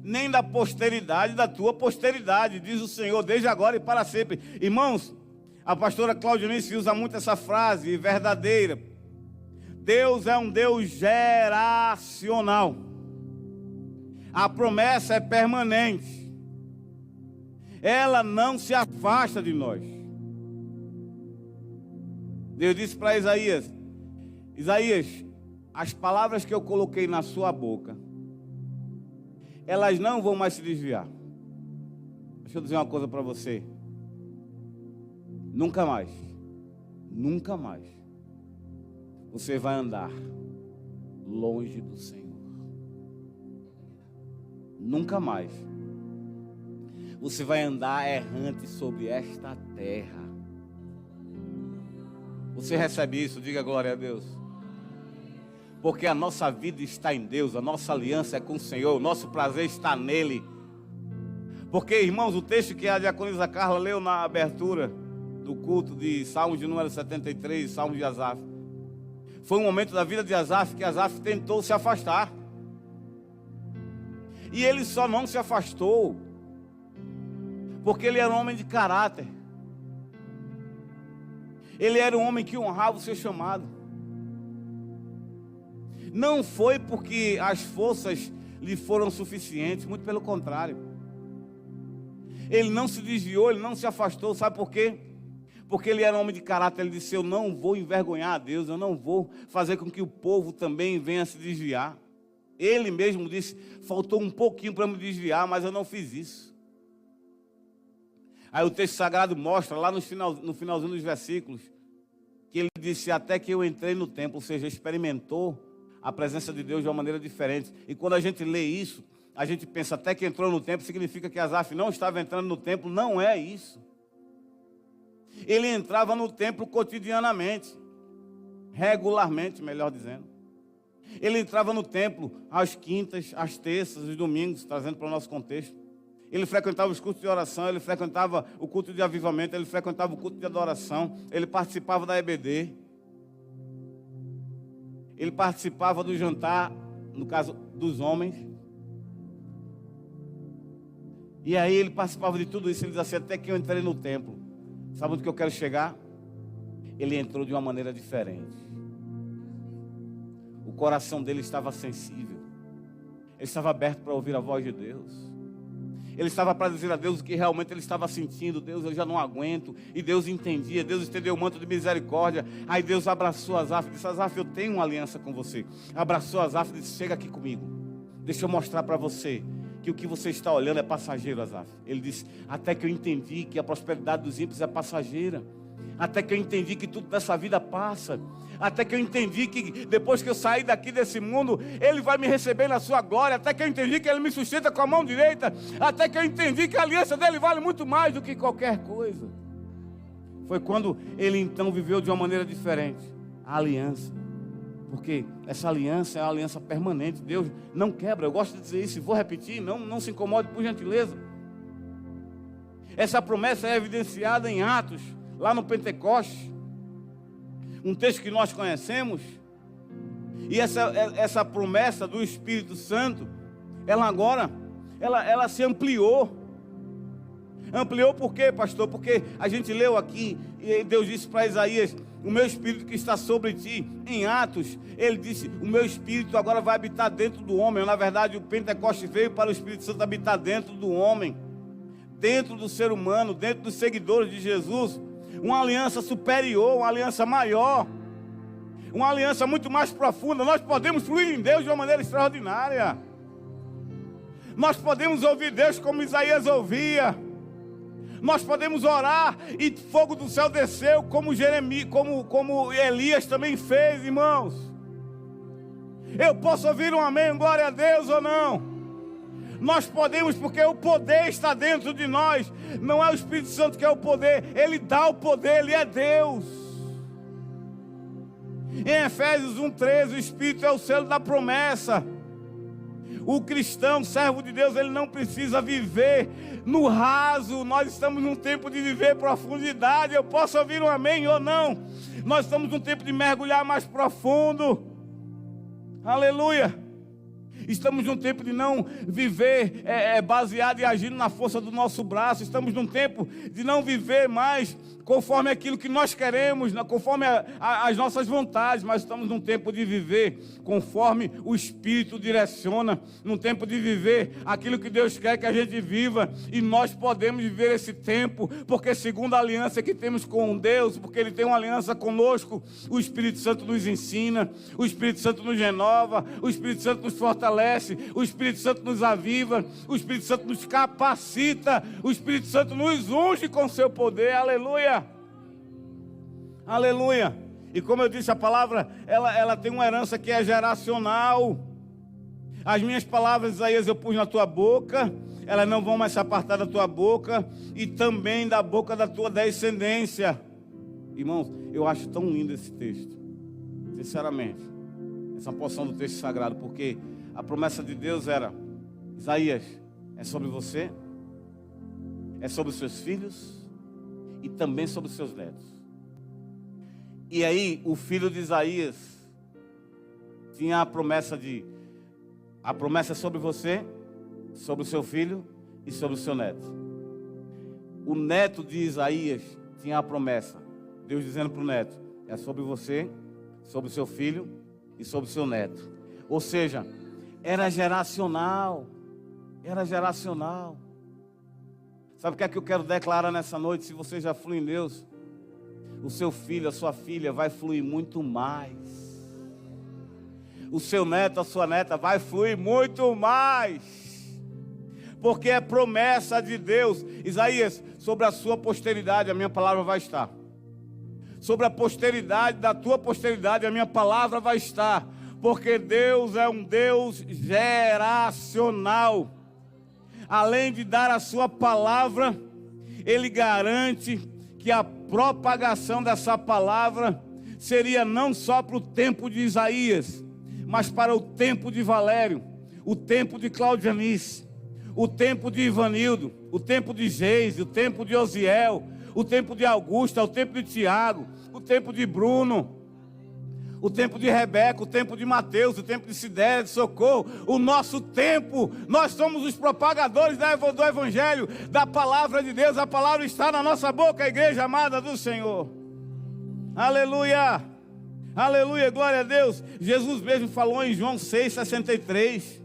nem da posteridade da tua posteridade, diz o Senhor, desde agora e para sempre. Irmãos, a pastora Claudinice usa muito essa frase verdadeira. Deus é um Deus geracional. A promessa é permanente. Ela não se afasta de nós. Deus disse para Isaías: Isaías, as palavras que eu coloquei na sua boca, elas não vão mais se desviar. Deixa eu dizer uma coisa para você. Nunca mais, nunca mais, você vai andar longe do Senhor. Nunca mais você vai andar errante sobre esta terra. Você recebe isso? Diga glória a Deus. Porque a nossa vida está em Deus, a nossa aliança é com o Senhor, o nosso prazer está nele. Porque, irmãos, o texto que a diaconisa Carla leu na abertura do culto de Salmos de número 73, Salmos de Asaf, foi um momento da vida de Asaf que Asaf tentou se afastar. E ele só não se afastou porque ele era um homem de caráter. Ele era um homem que honrava o seu chamado. Não foi porque as forças lhe foram suficientes, muito pelo contrário. Ele não se desviou, ele não se afastou, sabe por quê? Porque ele era um homem de caráter. Ele disse: eu não vou envergonhar a Deus, eu não vou fazer com que o povo também venha se desviar. Ele mesmo disse: faltou um pouquinho para me desviar, mas eu não fiz isso. Aí o texto sagrado mostra, lá no finalzinho dos versículos, que ele disse: até que eu entrei no templo, ou seja, experimentou a presença de Deus de uma maneira diferente. E quando a gente lê isso, a gente pensa: até que entrou no templo, significa que Asaf não estava entrando no templo. Não é isso. Ele entrava no templo cotidianamente, regularmente, melhor dizendo. Ele entrava no templo às quintas, às terças, os domingos, trazendo para o nosso contexto. Ele frequentava os cultos de oração, ele frequentava o culto de avivamento, ele frequentava o culto de adoração, ele participava da EBD. ele participava do jantar, no caso dos homens. E aí ele participava de tudo isso. Ele diz assim: até que eu entrei no templo. Sabe onde que eu quero chegar? Ele entrou de uma maneira diferente. O coração dele estava sensível. Ele estava aberto para ouvir a voz de Deus. Ele estava para dizer a Deus o que realmente ele estava sentindo. Deus, eu já não aguento. E Deus entendia. Deus estendeu o manto de misericórdia. Aí Deus abraçou Asaf e disse: Asaf, eu tenho uma aliança com você. Abraçou Asaf e disse: chega aqui comigo. Deixa eu mostrar para você que o que você está olhando é passageiro, Asaf. Ele disse: até que eu entendi que a prosperidade dos ímpios é passageira. Até que eu entendi que tudo dessa vida passa. Até que eu entendi que depois que eu sair daqui desse mundo, Ele vai me receber na sua glória. Até que eu entendi que Ele me sustenta com a mão direita. Até que eu entendi que a aliança dele vale muito mais do que qualquer coisa. Foi quando ele então viveu de uma maneira diferente. A aliança. Porque essa aliança é uma aliança permanente. Deus não quebra. Eu gosto de dizer isso e vou repetir. Não se incomode, por gentileza. Essa promessa é evidenciada em Atos, lá no Pentecostes, um texto que nós conhecemos. E essa promessa do Espírito Santo, ela agora, ela se ampliou. Ampliou por quê, pastor? Porque a gente leu aqui, e Deus disse para Isaías: o meu Espírito que está sobre ti. Em Atos, ele disse: o meu Espírito agora vai habitar dentro do homem. Na verdade, o Pentecostes veio para o Espírito Santo habitar dentro do homem, dentro do ser humano, dentro dos seguidores de Jesus. Uma aliança superior, uma aliança maior, uma aliança muito mais profunda. Nós podemos fluir em Deus de uma maneira extraordinária. Nós podemos ouvir Deus como Isaías ouvia. Nós podemos orar e fogo do céu desceu, como Jeremias, como Elias também fez, irmãos. Eu posso ouvir um amém, glória a Deus ou não? Nós podemos, porque o poder está dentro de nós. Não é o Espírito Santo que é o poder, Ele dá o poder, Ele é Deus. Em Efésios 1:13, o Espírito é o selo da promessa. O cristão, servo de Deus, ele não precisa viver no raso. Nós estamos num tempo de viver profundidade. Eu posso ouvir um amém ou não? Nós estamos num tempo de mergulhar mais profundo. Aleluia. Estamos num tempo de não viver baseado e agindo na força do nosso braço. Estamos num tempo de não viver mais conforme aquilo que nós queremos, conforme as nossas vontades, mas estamos num tempo de viver conforme o Espírito direciona, num tempo de viver aquilo que Deus quer que a gente viva, e nós podemos viver esse tempo, porque segundo a aliança que temos com Deus, porque Ele tem uma aliança conosco, o Espírito Santo nos ensina, o Espírito Santo nos renova, o Espírito Santo nos fortalece, o Espírito Santo nos aviva, o Espírito Santo nos capacita, o Espírito Santo nos unge com seu poder, aleluia. Aleluia. E como eu disse, a palavra, ela tem uma herança que é geracional. As minhas palavras, Isaías, eu pus na tua boca, elas não vão mais se apartar da tua boca, e também da boca da tua descendência. Irmãos, eu acho tão lindo esse texto, sinceramente, essa porção do texto sagrado, porque a promessa de Deus era: Isaías, é sobre você, é sobre os seus filhos e também sobre os seus netos. E aí, o filho de Isaías tinha a promessa sobre você, sobre o seu filho e sobre o seu neto. O neto de Isaías tinha a promessa, Deus dizendo para o neto: é sobre você, sobre o seu filho e sobre o seu neto. Ou seja, era geracional. Era geracional. Sabe o que é que eu quero declarar nessa noite? Se você já flui em Deus, o seu filho, a sua filha vai fluir muito mais. O seu neto, a sua neta vai fluir muito mais. Porque é promessa de Deus. Isaías, sobre a sua posteridade a minha palavra vai estar. Sobre a posteridade da tua posteridade a minha palavra vai estar. Porque Deus é um Deus geracional. Além de dar a sua palavra, Ele garante que a propagação dessa palavra seria não só para o tempo de Isaías, mas para o tempo de Valério, o tempo de Claudianice, o tempo de Ivanildo, o tempo de Geise, o tempo de Osiel, o tempo de Augusta, o tempo de Tiago, o tempo de Bruno, o tempo de Rebeca, o tempo de Mateus, o tempo de Sidéia, de Socorro, o nosso tempo. Nós somos os propagadores do Evangelho, da palavra de Deus. A palavra está na nossa boca, a igreja amada do Senhor. Aleluia, aleluia, glória a Deus. Jesus mesmo falou em João 6,63,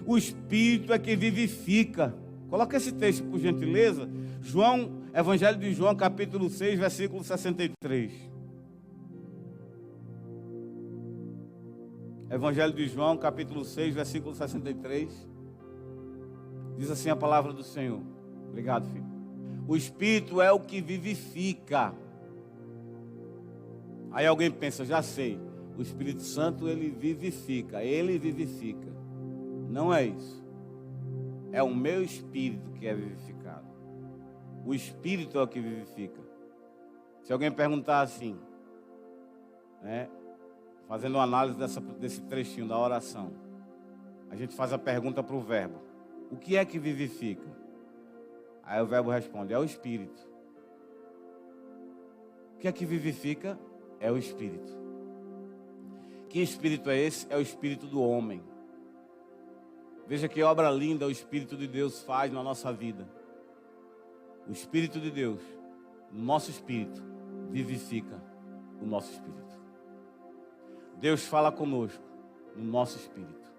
o Espírito é que vivifica. Coloca esse texto por gentileza, Evangelho de João, capítulo 6, versículo 63. Evangelho de João, capítulo 6, versículo 63. Diz assim a palavra do Senhor. Obrigado, filho. O Espírito é o que vivifica. Aí alguém pensa, já sei, o Espírito Santo ele vivifica. Não é isso. É o meu espírito que é vivificado. O Espírito é o que vivifica. Se alguém perguntar assim, fazendo uma análise desse trechinho da oração, a gente faz a pergunta para o verbo: o que é que vivifica? Aí o verbo responde: é o Espírito. O que é que vivifica? É o Espírito. Que Espírito é esse? É o Espírito do homem. Veja que obra linda o Espírito de Deus faz na nossa vida. O Espírito de Deus, nosso espírito, vivifica o nosso espírito. Deus fala conosco no nosso espírito.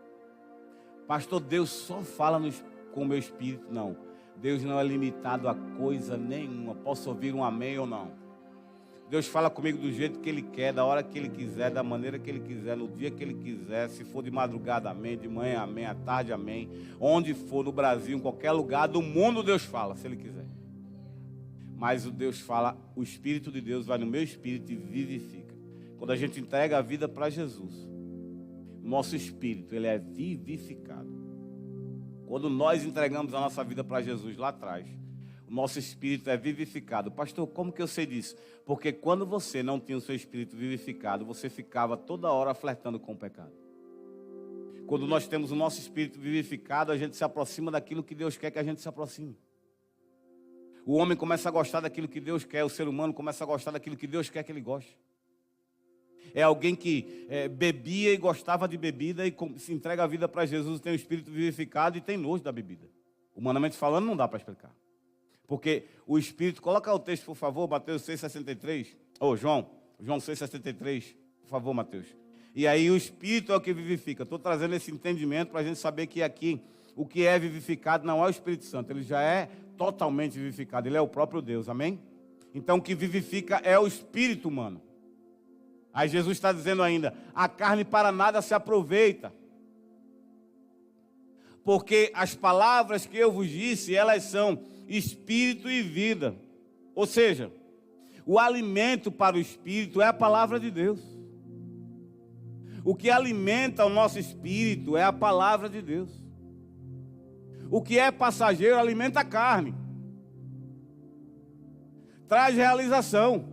Pastor, Deus só fala com o meu espírito? Não. Deus não é limitado a coisa nenhuma. Posso ouvir um amém ou não? Deus fala comigo do jeito que Ele quer, da hora que Ele quiser, da maneira que Ele quiser, no dia que Ele quiser. Se for de madrugada, amém. De manhã, amém. À tarde, amém. Onde for, no Brasil, em qualquer lugar do mundo, Deus fala, se Ele quiser. Mas o Deus fala, o Espírito de Deus vai no meu espírito e vivifica. Quando a gente entrega a vida para Jesus, nosso espírito, ele é vivificado. Quando nós entregamos a nossa vida para Jesus lá atrás, o nosso espírito é vivificado. Pastor, como que eu sei disso? Porque quando você não tinha o seu espírito vivificado, você ficava toda hora flertando com o pecado. Quando nós temos o nosso espírito vivificado, a gente se aproxima daquilo que Deus quer que a gente se aproxime. O homem começa a gostar daquilo que Deus quer, o ser humano começa a gostar daquilo que Deus quer que ele goste. É alguém que bebia e gostava de bebida e se entrega a vida para Jesus, tem o espírito vivificado e tem nojo da bebida. Humanamente falando, não dá para explicar. Porque o Espírito, coloca o texto, por favor, Mateus 6,63. João 6,73, por favor, Mateus. E aí o Espírito é o que vivifica. Estou trazendo esse entendimento para a gente saber que aqui o que é vivificado não é o Espírito Santo. Ele já é totalmente vivificado. Ele é o próprio Deus, amém? Então o que vivifica é o Espírito humano. Aí Jesus está dizendo ainda, a carne para nada se aproveita. Porque as palavras que eu vos disse, elas são espírito e vida. Ou seja, o alimento para o espírito é a palavra de Deus. O que alimenta o nosso espírito é a palavra de Deus. O que é passageiro alimenta a carne. Traz realização.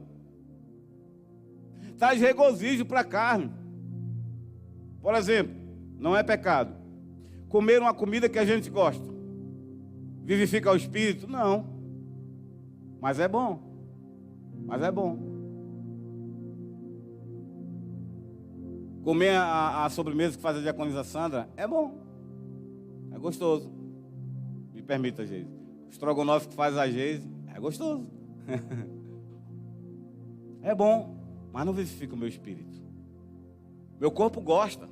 Traz regozijo para a carne. Por exemplo, não é pecado comer uma comida que a gente gosta. Vivifica o espírito? Não. Mas é bom. Comer a sobremesa que faz a diaconisa Sandra é bom. É gostoso. Me permita, Geise. O estrogonofe que faz a Geise é gostoso. É bom, mas não vivifica o meu espírito. Meu corpo gosta,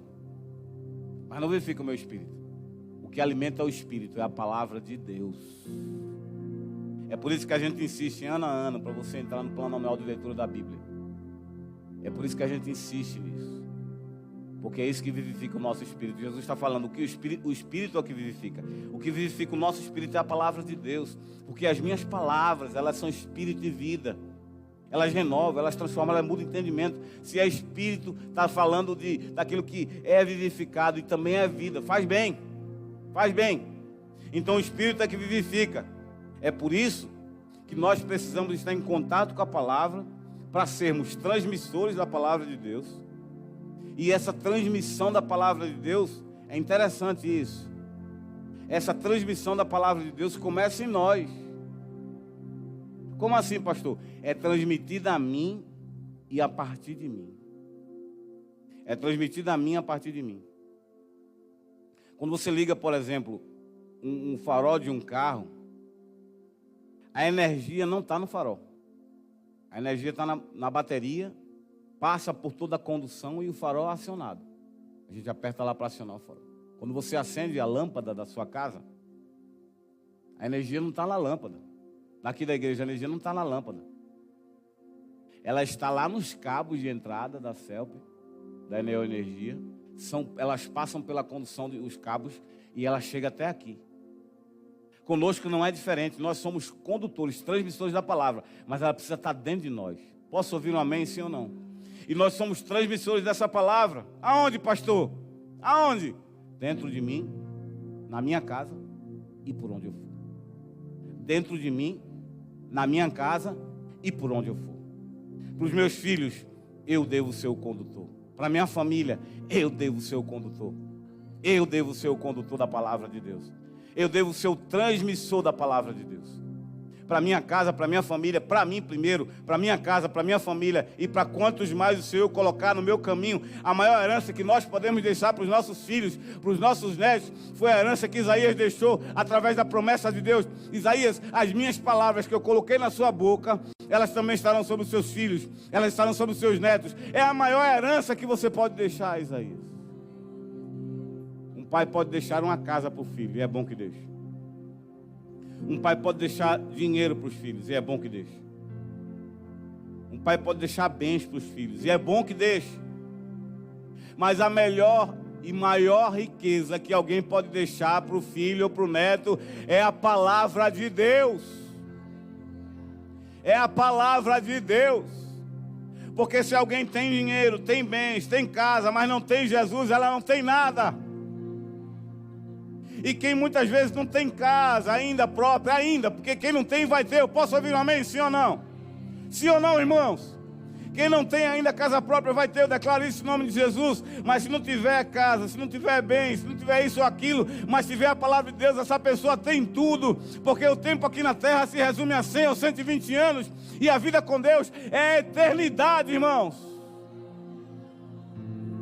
mas não vivifica o meu espírito. O que alimenta o espírito é a palavra de Deus. É por isso que a gente insiste ano a ano para você entrar no plano anual de leitura da Bíblia. É por isso que a gente insiste nisso. Porque é isso que vivifica o nosso espírito. Jesus está falando que o espírito é o que vivifica. O que vivifica o nosso espírito é a palavra de Deus. Porque as minhas palavras, elas são espírito e vida. Elas renovam, elas transformam, elas mudam o entendimento. Se é espírito, está falando daquilo que é vivificado e também é vida. Faz bem. Então o espírito é que vivifica. É por isso que nós precisamos estar em contato com a palavra para sermos transmissores da palavra de Deus. E essa transmissão da palavra de Deus, é interessante isso. Essa transmissão da palavra de Deus começa em nós. Como assim, pastor? É transmitida a mim e a partir de mim. é transmitida a mim a partir de mim. Quando você liga, por exemplo, um farol de um carro, a energia não está no farol. A energia está na bateria, passa por toda a condução e o farol é acionado. A gente aperta lá para acionar o farol. Quando você acende a lâmpada da sua casa, a energia não está na lâmpada. Daqui da igreja, a energia não está na lâmpada. Ela está lá nos cabos de entrada da CELP, da Neoenergia. Elas passam pela condução dos cabos e ela chega até aqui. Conosco não é diferente. Nós somos condutores, transmissores da palavra, mas ela precisa estar dentro de nós. Posso ouvir um amém, sim ou não? E nós somos transmissores dessa palavra. Aonde, pastor? Aonde? Dentro de mim, na minha casa e por onde eu for. Dentro de mim, na minha casa e por onde eu for. Para os meus filhos, eu devo ser o condutor. Para a minha família, eu devo ser o condutor. Eu devo ser o condutor da palavra de Deus. Eu devo ser o transmissor da palavra de Deus. Para minha casa, para minha família, para mim primeiro, para minha casa, para minha família e para quantos mais o Senhor colocar no meu caminho. A maior herança que nós podemos deixar para os nossos filhos, para os nossos netos, foi a herança que Isaías deixou através da promessa de Deus. Isaías, as minhas palavras que eu coloquei na sua boca, elas também estarão sobre os seus filhos, elas estarão sobre os seus netos. É a maior herança que você pode deixar, Isaías. Um pai pode deixar uma casa para o filho, e é bom que deixe. Um pai pode deixar dinheiro para os filhos, e é bom que deixe. Um pai pode deixar bens para os filhos, e é bom que deixe. Mas a melhor e maior riqueza que alguém pode deixar para o filho ou para o neto é a palavra de Deus. É a palavra de Deus. Porque se alguém tem dinheiro, tem bens, tem casa, mas não tem Jesus, ela não tem nada. E quem muitas vezes não tem casa ainda própria, porque quem não tem vai ter. Eu posso ouvir um amém, sim ou não? Sim ou não, irmãos? Quem não tem ainda casa própria vai ter, eu declaro isso em nome de Jesus. Mas se não tiver casa, se não tiver bens, se não tiver isso ou aquilo, mas tiver a palavra de Deus, essa pessoa tem tudo. Porque o tempo aqui na terra se resume a 100 ou 120 anos. E a vida com Deus é a eternidade, irmãos.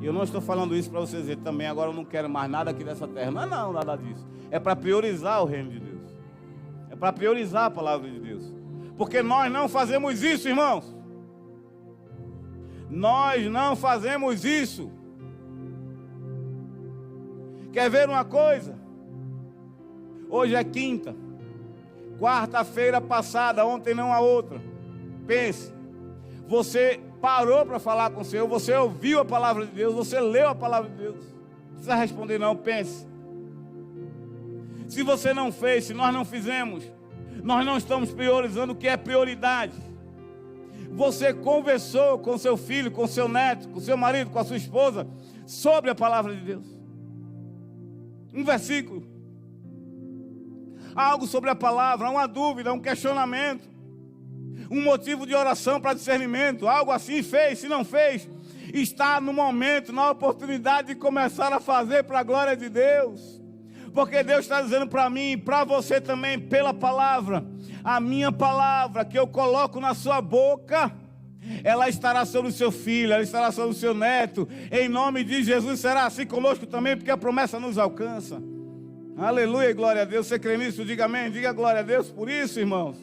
E eu não estou falando isso para vocês dizer também, agora eu não quero mais nada aqui dessa terra. Não é não, nada disso. É para priorizar o reino de Deus. É para priorizar a palavra de Deus. Porque nós não fazemos isso, irmãos. Nós não fazemos isso. Quer ver uma coisa? Hoje é quinta. Quarta-feira passada, ontem não a outra. Pense. Você parou para falar com o Senhor, você ouviu a palavra de Deus, você leu a palavra de Deus. Não precisa responder não, pense. Se você não fez, se nós não fizemos, nós não estamos priorizando o que é prioridade. Você conversou com seu filho, com seu neto, com seu marido, com a sua esposa, sobre a palavra de Deus. Um versículo. Algo sobre a palavra, uma dúvida, um questionamento. Um motivo de oração para discernimento, algo assim fez, se não fez, está no momento, na oportunidade de começar a fazer para a glória de Deus. Porque Deus está dizendo para mim e para você também, pela palavra, a minha palavra que eu coloco na sua boca, ela estará sobre o seu filho, ela estará sobre o seu neto, em nome de Jesus. Será assim conosco também, porque a promessa nos alcança. Aleluia e glória a Deus. Você crê nisso? Diga amém, diga glória a Deus por isso, irmãos.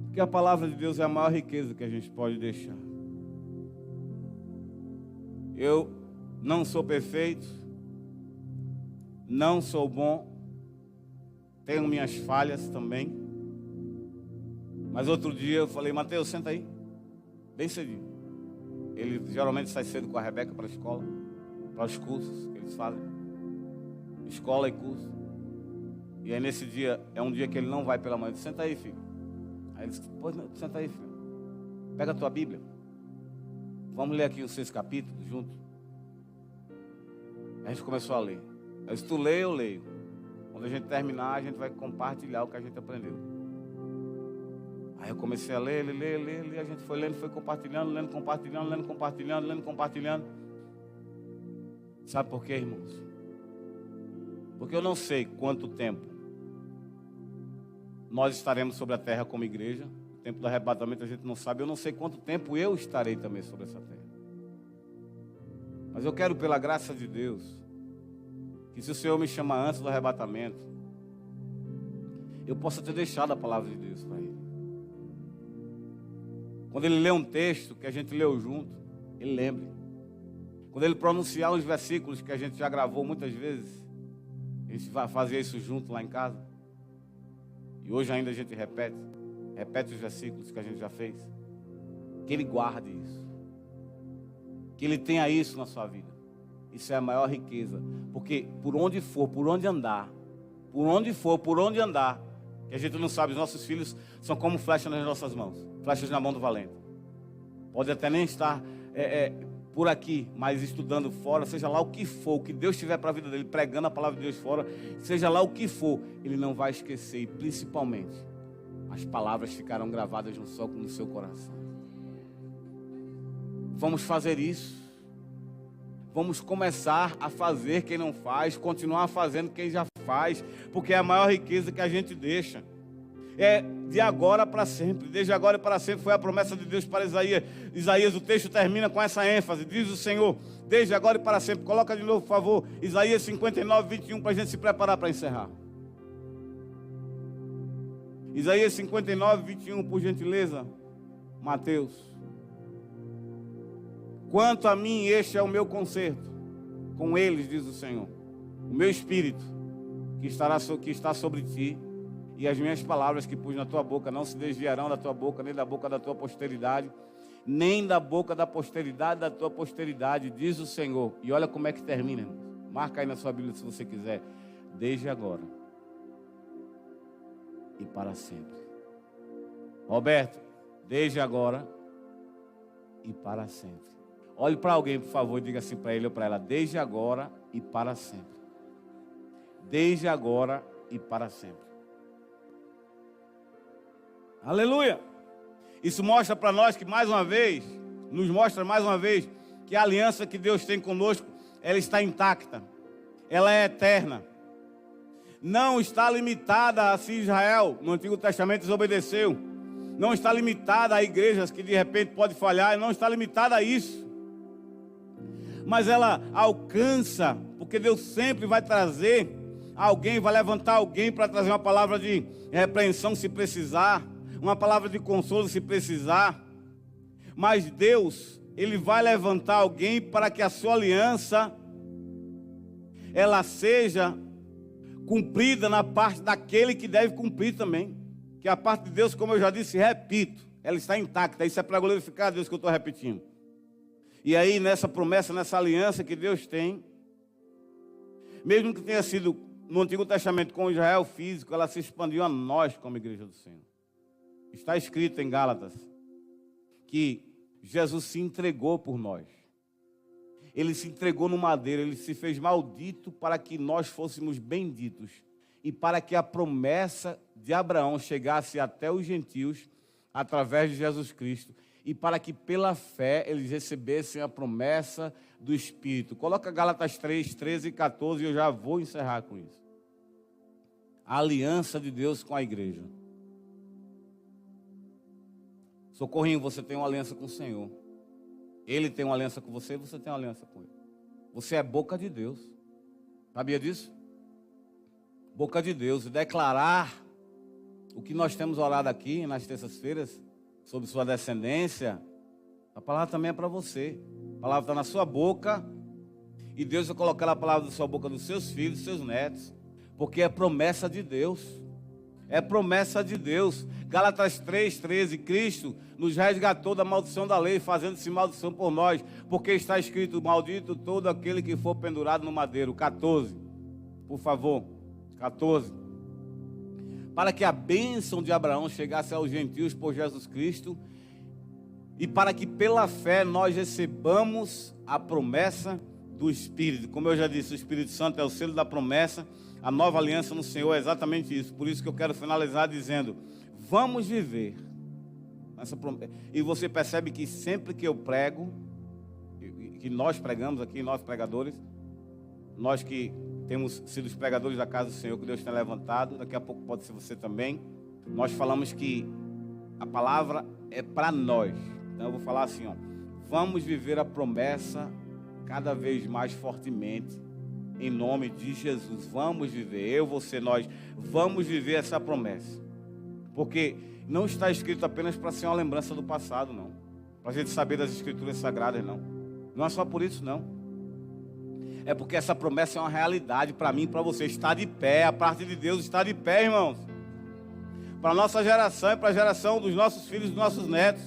Porque a palavra de Deus é a maior riqueza que a gente pode deixar. Eu não sou perfeito, não sou bom, tenho minhas falhas também. Mas outro dia eu falei, Mateus, senta aí, bem cedinho. Ele geralmente sai cedo com a Rebeca para a escola, para os cursos que eles fazem, escola e curso. E aí nesse dia, é um dia que ele não vai pela manhã. Eu disse, senta aí, filho. Aí ele disse, pois não, senta aí, filho. Pega a tua Bíblia. Vamos ler aqui os 6 capítulos juntos. A gente começou a ler. Eu disse, tu lê, eu leio. Quando a gente terminar, a gente vai compartilhar o que a gente aprendeu. Aí eu comecei a ler, a gente foi lendo, foi compartilhando, lendo, compartilhando. Sabe por quê, irmãos? Porque eu não sei quanto tempo nós estaremos sobre a terra como igreja. O tempo do arrebatamento a gente não sabe. Eu não sei quanto tempo eu estarei também sobre essa terra. Mas eu quero, pela graça de Deus, que se o Senhor me chamar antes do arrebatamento, eu possa ter deixado a palavra de Deus para Ele. Quando Ele lê um texto que a gente leu junto, Ele lembre. Quando Ele pronunciar uns versículos que a gente já gravou muitas vezes, a gente vai fazer isso junto lá em casa. E hoje ainda a gente repete os versículos que a gente já fez. Que Ele guarde isso. Que Ele tenha isso na sua vida. Isso é a maior riqueza. Porque por onde for, por onde andar, que a gente não sabe, os nossos filhos são como flechas nas nossas mãos, flechas na mão do valente. Pode até nem estar por aqui, mas estudando fora, seja lá o que for, o que Deus tiver para a vida dele, pregando a palavra de Deus fora, seja lá o que for, ele não vai esquecer. E principalmente, as palavras ficarão gravadas no seu coração. Vamos fazer isso. Vamos começar a fazer quem não faz, continuar fazendo quem já faz, porque é a maior riqueza que a gente deixa. É de agora para sempre, desde agora e para sempre foi a promessa de Deus para Isaías. Isaías, o texto termina com essa ênfase, diz o Senhor, desde agora e para sempre. Coloca de novo, por favor, Isaías 59, 21, para a gente se preparar para encerrar. Isaías 59, 21, por gentileza, Mateus. Quanto a mim, este é o meu concerto com eles, diz o Senhor. O meu espírito que está sobre ti, e as minhas palavras que pus na tua boca não se desviarão da tua boca, nem da boca da tua posteridade, nem da boca da posteridade da tua posteridade, diz o Senhor. E olha como é que termina, irmãos. Marca aí na sua Bíblia se você quiser. Desde agora e para sempre. Roberto, desde agora e para sempre. Olhe para alguém, por favor, e diga assim para ele ou para ela: desde agora e para sempre. Desde agora e para sempre. Aleluia! Isso mostra para nós que nos mostra mais uma vez, que a aliança que Deus tem conosco, ela está intacta. Ela é eterna. Não está limitada a se Israel, no Antigo Testamento, desobedeceu. Não está limitada a igrejas que de repente pode falhar, não está limitada a isso. Mas ela alcança, porque Deus sempre vai trazer alguém, vai levantar alguém para trazer uma palavra de repreensão se precisar, uma palavra de consolo se precisar. Mas Deus, Ele vai levantar alguém para que a sua aliança, ela seja cumprida na parte daquele que deve cumprir também. Que a parte de Deus, como eu já disse, repito, ela está intacta. Isso é para glorificar a Deus que eu estou repetindo. E aí, nessa promessa, nessa aliança que Deus tem, mesmo que tenha sido no Antigo Testamento com Israel físico, ela se expandiu a nós como igreja do Senhor. Está escrito em Gálatas que Jesus se entregou por nós. Ele se entregou no madeiro, ele se fez maldito para que nós fôssemos benditos e para que a promessa de Abraão chegasse até os gentios através de Jesus Cristo e para que pela fé eles recebessem a promessa do Espírito. Coloca Gálatas 3, 13 e 14 e eu já vou encerrar com isso. A aliança de Deus com a igreja. Socorrinho, você tem uma aliança com o Senhor. Ele tem uma aliança com você e você tem uma aliança com Ele. Você é boca de Deus. Sabia disso? Boca de Deus. E declarar o que nós temos orado aqui nas terças-feiras, sobre sua descendência, a palavra também é para você. A palavra está na sua boca. E Deus vai colocar a palavra da sua boca dos seus filhos, dos seus netos. Porque é promessa de Deus. É promessa de Deus. Gálatas 3:13, Cristo nos resgatou da maldição da lei, fazendo-se maldição por nós, porque está escrito: maldito todo aquele que for pendurado no madeiro. 14, por favor, 14. Para que a bênção de Abraão chegasse aos gentios por Jesus Cristo, e para que pela fé nós recebamos a promessa do Espírito. Como eu já disse, o Espírito Santo é o selo da promessa. A nova aliança no Senhor é exatamente isso. Por isso que eu quero finalizar dizendo: vamos viver essa promessa. E você percebe que sempre que eu prego, que nós pregamos aqui, nós pregadores, nós que temos sido os pregadores da casa do Senhor, que Deus tem levantado, daqui a pouco pode ser você também, nós falamos que a palavra é para nós. Então eu vou falar assim, vamos viver a promessa cada vez mais fortemente, em nome de Jesus. Vamos viver, eu, você, nós, vamos viver essa promessa, porque não está escrito apenas para ser uma lembrança do passado, não, para a gente saber das escrituras sagradas, não é só por isso, não, é porque essa promessa é uma realidade para mim e para você. Está de pé, a parte de Deus está de pé, irmãos, para a nossa geração e para a geração dos nossos filhos e dos nossos netos.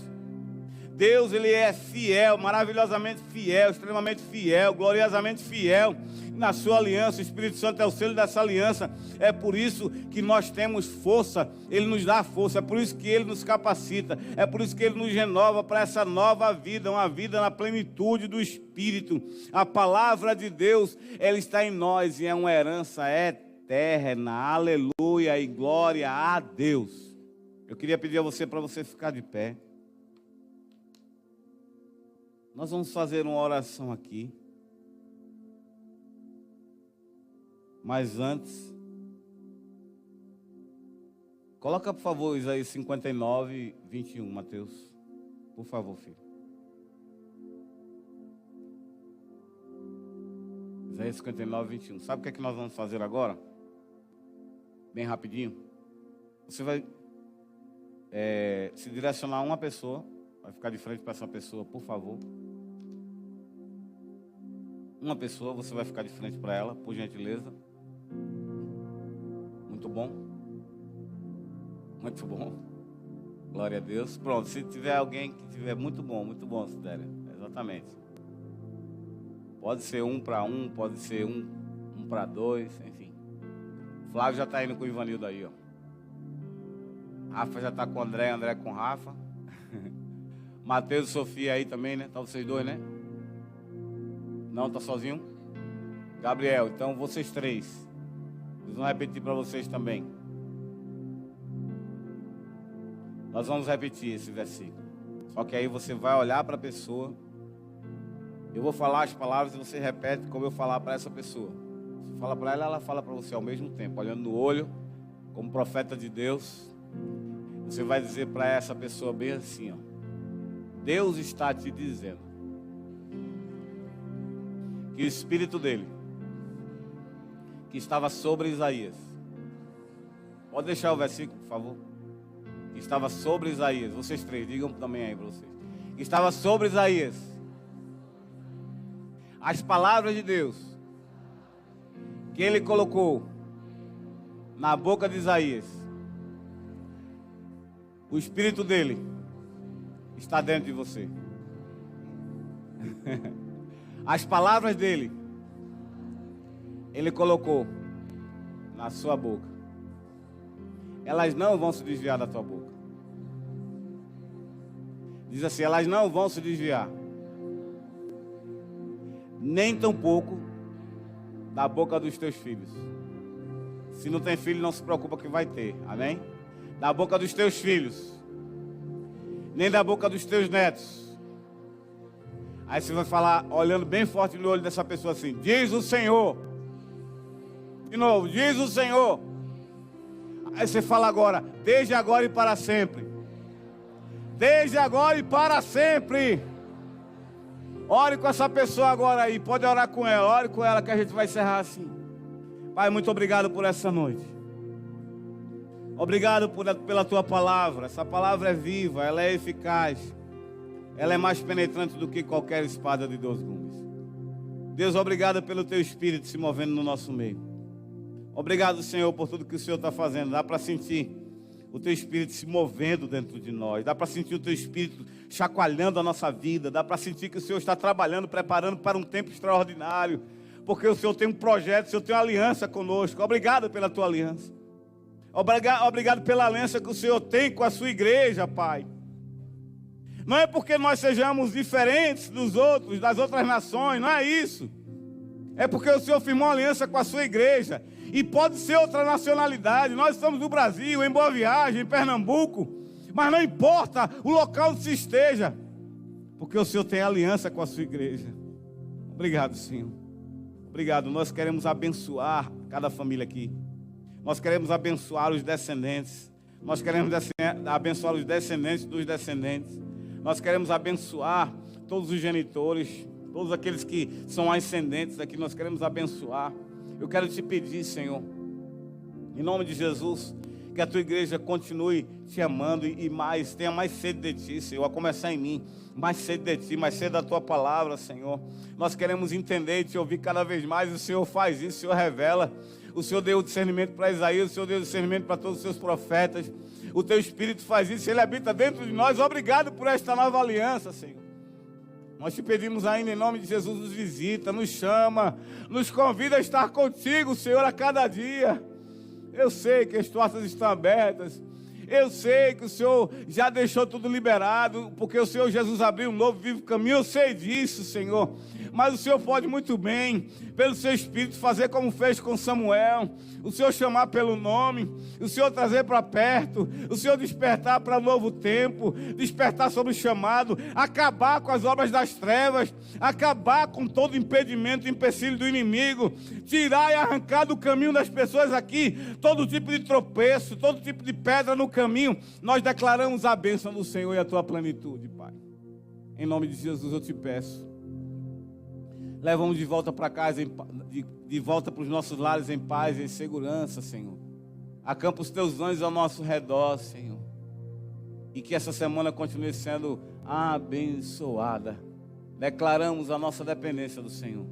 Deus, Ele é fiel, maravilhosamente fiel, extremamente fiel, gloriosamente fiel na sua aliança. O Espírito Santo é o selo dessa aliança. É por isso que nós temos força, Ele nos dá força, é por isso que Ele nos capacita, é por isso que Ele nos renova para essa nova vida, uma vida na plenitude do Espírito. A palavra de Deus, ela está em nós e é uma herança eterna. Aleluia e glória a Deus. Eu queria pedir a você para você ficar de pé. Nós vamos fazer uma oração aqui. Mas antes, coloca por favor Isaías 59, 21, Mateus. Por favor, filho. Isaías 59, 21. Sabe o que é que nós vamos fazer agora? Bem rapidinho. Você vai se direcionar a uma pessoa. Vai ficar de frente para essa pessoa, por favor. Uma pessoa, você vai ficar de frente para ela, por gentileza. Muito bom. Muito bom. Glória a Deus. Pronto, se tiver alguém que tiver muito bom, Cidéria. Exatamente. Pode ser um para um, pode ser um para dois, enfim. Flávio já está indo com o Ivanildo aí, ó. Rafa já está com o André, André com o Rafa. Mateus e Sofia aí também, né? Tá vocês dois, né? Não, tá sozinho? Gabriel, então vocês três. Eles vão repetir para vocês também. Nós vamos repetir esse versículo. Só que aí você vai olhar para a pessoa. Eu vou falar as palavras e você repete como eu falar para essa pessoa. Você fala para ela, ela fala para você ao mesmo tempo, olhando no olho, como profeta de Deus. Você vai dizer para essa pessoa bem assim, ó. Deus está te dizendo que o Espírito dele, que estava sobre Isaías, pode deixar o versículo, por favor, que estava sobre Isaías, vocês três, digam também aí para vocês, que estava sobre Isaías, as palavras de Deus, que ele colocou na boca de Isaías, o Espírito dele está dentro de você. As palavras dele, ele colocou na sua boca. Elas não vão se desviar da tua boca. Diz assim, elas não vão se desviar. Nem tampouco da boca dos teus filhos. Se não tem filho, não se preocupa que vai ter. Amém? Da boca dos teus filhos. Nem da boca dos teus netos. Aí você vai falar, olhando bem forte no olho dessa pessoa assim, diz o Senhor. De novo, diz o Senhor. Aí você fala agora, desde agora e para sempre. Desde agora e para sempre. Ore com essa pessoa agora aí, pode orar com ela, ore com ela que a gente vai encerrar assim. Pai, muito obrigado por essa noite. Obrigado pela tua palavra. Essa palavra é viva, ela é eficaz. Ela é mais penetrante do que qualquer espada de 2 gumes. Deus, obrigado pelo teu Espírito se movendo no nosso meio. Obrigado, Senhor, por tudo que o Senhor está fazendo. Dá para sentir o teu Espírito se movendo dentro de nós. Dá para sentir o teu Espírito chacoalhando a nossa vida. Dá para sentir que o Senhor está trabalhando, preparando para um tempo extraordinário. Porque o Senhor tem um projeto, o Senhor tem uma aliança conosco. Obrigado pela tua aliança. Obrigado pela aliança que o Senhor tem com a sua igreja, Pai. Não é porque nós sejamos diferentes dos outros, das outras nações, não é isso. É porque o Senhor firmou uma aliança com a sua igreja. E pode ser outra nacionalidade. Nós estamos no Brasil, em Boa Viagem, em Pernambuco. Mas não importa o local onde se esteja. Porque o Senhor tem aliança com a sua igreja. Obrigado, Senhor. Obrigado. Nós queremos abençoar cada família aqui. Nós queremos abençoar os descendentes. Nós queremos abençoar os descendentes dos descendentes. Nós queremos abençoar todos os genitores, todos aqueles que são ascendentes aqui, nós queremos abençoar. Eu quero te pedir, Senhor, em nome de Jesus, que a tua igreja continue te amando e mais, tenha mais sede de ti, Senhor, a começar em mim, mais sede de ti, mais sede da tua palavra, Senhor. Nós queremos entender e te ouvir cada vez mais, e o Senhor faz isso, o Senhor revela. O Senhor deu o discernimento para Isaías, o Senhor deu o discernimento para todos os seus profetas. O teu Espírito faz isso, Ele habita dentro de nós. Obrigado por esta nova aliança, Senhor. Nós te pedimos ainda em nome de Jesus, nos visita, nos chama, nos convida a estar contigo, Senhor, a cada dia. Eu sei que as portas estão abertas. Eu sei que o Senhor já deixou tudo liberado, porque o Senhor Jesus abriu um novo vivo caminho. Eu sei disso, Senhor. Mas o Senhor pode muito bem, pelo seu Espírito, fazer como fez com Samuel. O Senhor chamar pelo nome, o Senhor trazer para perto, o Senhor despertar para um novo tempo, despertar sobre o chamado, acabar com as obras das trevas, acabar com todo impedimento, empecilho do inimigo, tirar e arrancar do caminho das pessoas aqui todo tipo de tropeço, todo tipo de pedra no caminho. Nós declaramos a bênção do Senhor e a tua plenitude, Pai. Em nome de Jesus eu te peço. Levamos de volta para casa, de volta para os nossos lares em paz e em segurança, Senhor. Acampa os teus anjos ao nosso redor, Senhor. E que essa semana continue sendo abençoada. Declaramos a nossa dependência do Senhor.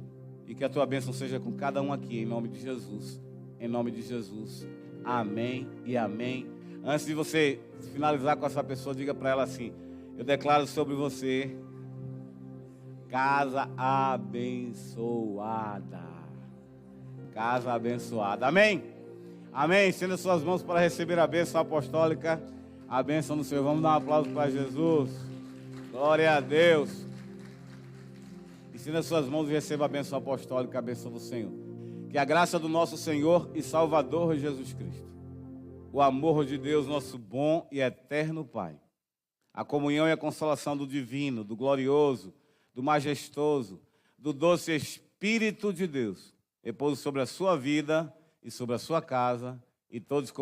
E que a tua bênção seja com cada um aqui, em nome de Jesus. Em nome de Jesus. Amém e amém. Antes de você finalizar com essa pessoa, diga para ela assim: eu declaro sobre você casa abençoada. Casa abençoada. Amém? Amém. Estenda suas mãos para receber a bênção apostólica. A bênção do Senhor. Vamos dar um aplauso para Jesus. Glória a Deus. Estenda suas mãos e receba a bênção apostólica, a bênção do Senhor. Que a graça do nosso Senhor e Salvador Jesus Cristo, o amor de Deus, nosso bom e eterno Pai, a comunhão e a consolação do divino, do glorioso, do majestoso, do doce Espírito de Deus, repouso sobre a sua vida e sobre a sua casa, e todos como